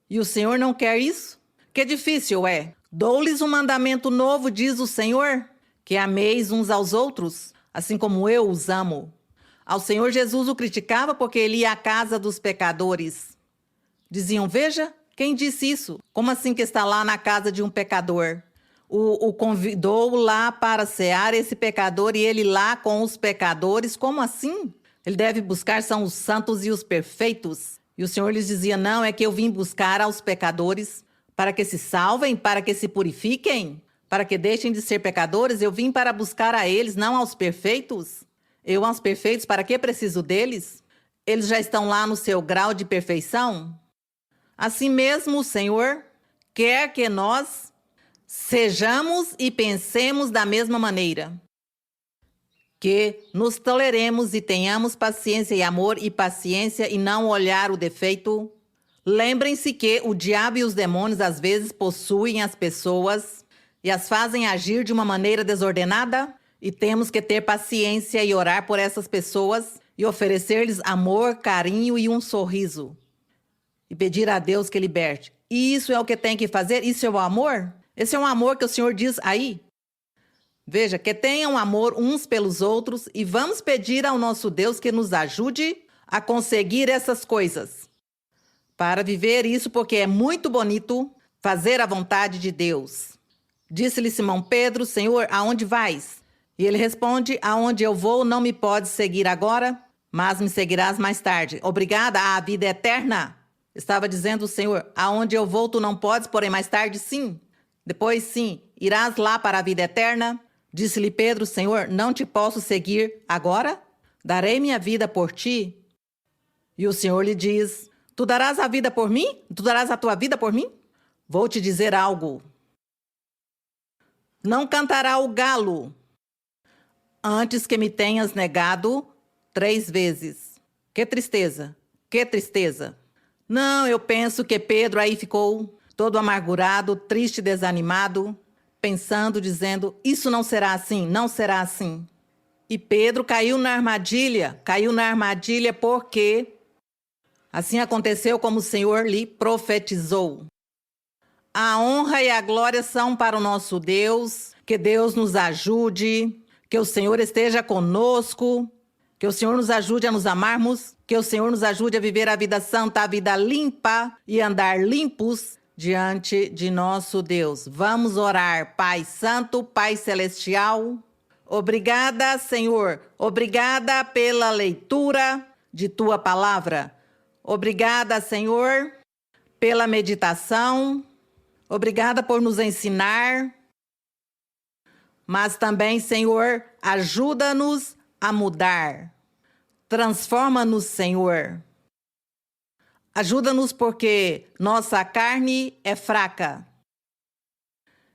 E o Senhor não quer isso? Que difícil é. Dou-lhes um mandamento novo, diz o Senhor, que ameis uns aos outros, assim como eu os amo. Ao Senhor Jesus o criticava porque ele ia à casa dos pecadores. Diziam, veja, quem disse isso? Como assim que está lá na casa de um pecador? O convidou lá para cear esse pecador e ele lá com os pecadores? Como assim? Ele deve buscar são os santos e os perfeitos. E o Senhor lhes dizia, não, é que eu vim buscar aos pecadores para que se salvem, para que se purifiquem, para que deixem de ser pecadores. Eu vim para buscar a eles, não aos perfeitos. Eu aos perfeitos, para que preciso deles? Eles já estão lá no seu grau de perfeição? Assim mesmo, o Senhor quer que nós sejamos e pensemos da mesma maneira. Que nos toleremos e tenhamos paciência e amor e paciência e não olhar o defeito. Lembrem-se que o diabo e os demônios às vezes possuem as pessoas e as fazem agir de uma maneira desordenada e temos que ter paciência e orar por essas pessoas e oferecer-lhes amor, carinho e um sorriso. E pedir a Deus que liberte. E isso é o que tem que fazer? Isso é o amor? Esse é um amor que o Senhor diz aí? Veja, que tenham amor uns pelos outros e vamos pedir ao nosso Deus que nos ajude a conseguir essas coisas. Para viver isso, porque é muito bonito fazer a vontade de Deus. Disse-lhe Simão Pedro, Senhor, aonde vais? E ele responde, aonde eu vou não me podes seguir agora, mas me seguirás mais tarde. Obrigada à vida eterna. Estava dizendo o Senhor, aonde eu vou tu não podes, porém mais tarde sim. Depois sim, irás lá para a vida eterna. Disse-lhe Pedro, Senhor, não te posso seguir agora? Darei minha vida por ti? E o Senhor lhe diz: tu darás a vida por mim? Tu darás a tua vida por mim? Vou te dizer algo. Não cantará o galo antes que me tenhas negado 3 vezes. Que tristeza, que tristeza. Não, eu penso que Pedro aí ficou todo amargurado, triste, desanimado, pensando, dizendo: isso não será assim, não será assim. E Pedro caiu na armadilha porque assim aconteceu como o Senhor lhe profetizou. A honra e a glória são para o nosso Deus, que Deus nos ajude, que o Senhor esteja conosco, que o Senhor nos ajude a nos amarmos, que o Senhor nos ajude a viver a vida santa, a vida limpa e andar limpos diante de nosso Deus. Vamos orar. Pai Santo, Pai Celestial, obrigada, Senhor, obrigada pela leitura de Tua Palavra. Obrigada, Senhor, pela meditação. Obrigada por nos ensinar. Mas também, Senhor, ajuda-nos a mudar. Transforma-nos, Senhor. Ajuda-nos porque nossa carne é fraca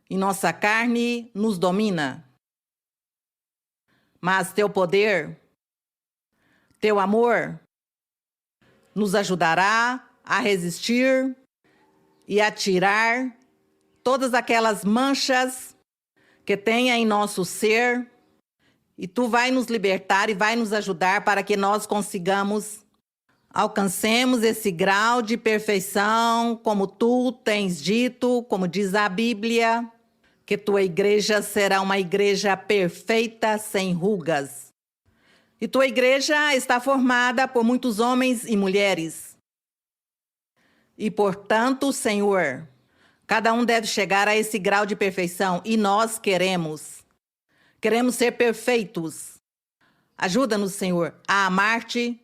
e nossa carne nos domina. Mas Teu poder, Teu amor, nos ajudará a resistir e a tirar todas aquelas manchas que tenha em nosso ser, e Tu vai nos libertar e vai nos ajudar para que nós alcancemos esse grau de perfeição, como Tu tens dito, como diz a Bíblia, que Tua igreja será uma igreja perfeita, sem rugas. E Tua igreja está formada por muitos homens e mulheres. E, portanto, Senhor, cada um deve chegar a esse grau de perfeição, e nós queremos ser perfeitos. Ajuda-nos, Senhor, a amar-Te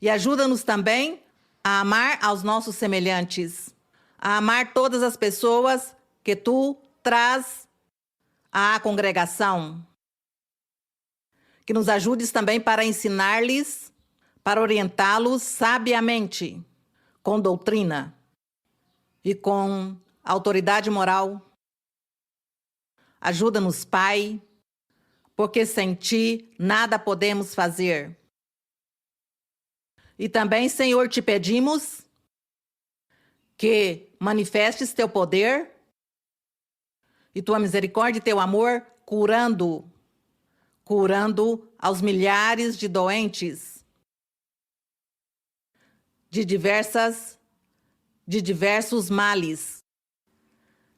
e ajuda-nos também a amar aos nossos semelhantes, a amar todas as pessoas que Tu traz à congregação. Que nos ajudes também para ensinar-lhes, para orientá-los sabiamente, com doutrina e com autoridade moral. Ajuda-nos, Pai, porque sem Ti nada podemos fazer. E também, Senhor, Te pedimos que manifestes Teu poder e Tua misericórdia e Teu amor, curando aos milhares de doentes de diversos males,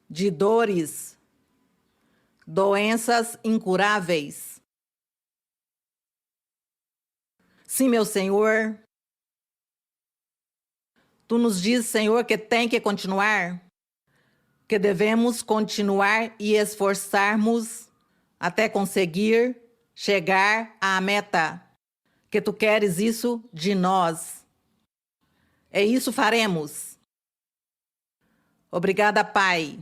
de dores, doenças incuráveis. Sim, meu Senhor, Tu nos dizes, Senhor, que tem que continuar, que devemos continuar e esforçarmos até conseguir chegar à meta, que Tu queres isso de nós. É isso faremos. Obrigada, Pai.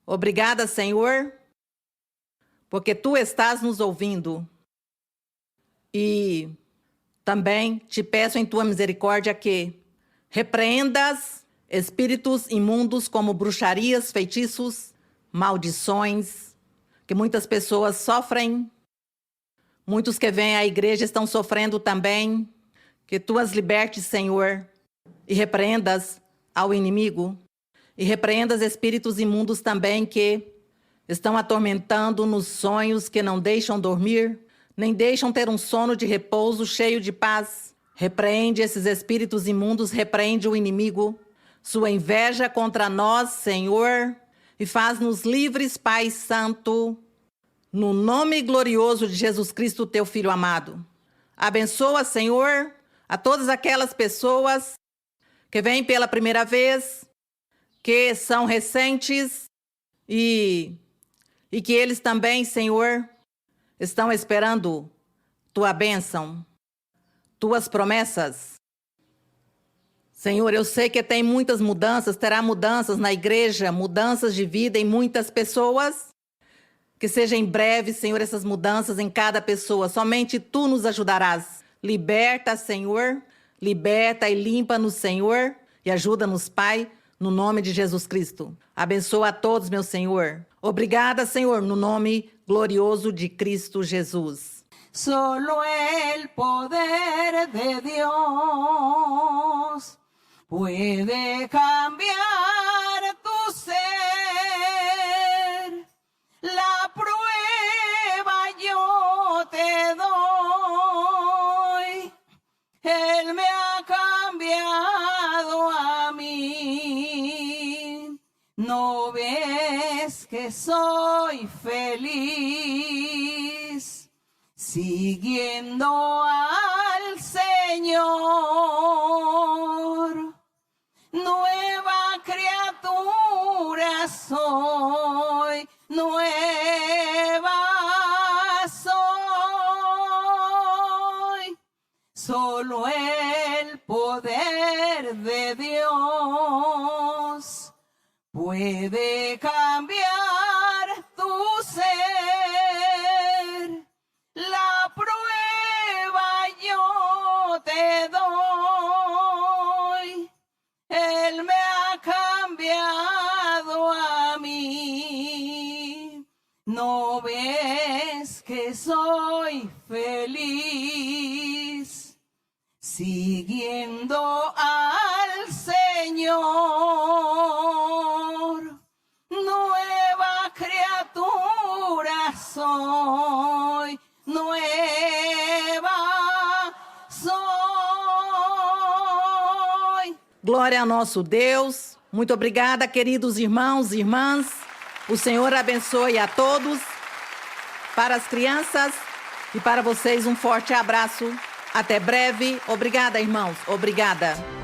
Obrigada, Senhor, porque Tu estás nos ouvindo. E também Te peço em Tua misericórdia que repreendas espíritos imundos como bruxarias, feitiços, maldições, que muitas pessoas sofrem. Muitos que vêm à igreja estão sofrendo também. Que Tu as libertes, Senhor, e repreendas ao inimigo. E repreendas espíritos imundos também que estão atormentando nos sonhos, que não deixam dormir, nem deixam ter um sono de repouso cheio de paz. Repreende esses espíritos imundos, repreende o inimigo, sua inveja contra nós, Senhor, e faz-nos livres, Pai Santo, no nome glorioso de Jesus Cristo, Teu Filho amado. Abençoa, Senhor, a todas aquelas pessoas que vêm pela primeira vez, que são recentes e que eles também, Senhor, estão esperando Tua bênção, Tuas promessas. Senhor, eu sei que tem muitas mudanças, terá mudanças na igreja, mudanças de vida em muitas pessoas. Que seja em breve, Senhor, essas mudanças em cada pessoa. Somente Tu nos ajudarás. Liberta, Senhor, Liberta e limpa-nos, Senhor, e ajuda-nos, Pai, no nome de Jesus Cristo. Abençoa a todos, meu Senhor. Obrigada, Senhor, no nome glorioso de Cristo Jesus. Solo el poder de Dios puede cambiar tu ser. La prueba yo te doy. Él me ha cambiado a mí. ¿No ves que soy feliz siguiendo al Señor? Nueva criatura soy, nueva soy. Solo el poder de Dios puede cambiar tu ser. La prueba yo te doy. Él me ha cambiado a mí. ¿No ves que soy feliz siguiendo al Señor? Nueva criatura soy, nueva soy. Glória ao nosso Deus. Muito obrigada, queridos irmãos e irmãs. O Senhor abençoe a todos. Para as crianças e para vocês, um forte abraço. Até breve. Obrigada, irmãos. Obrigada.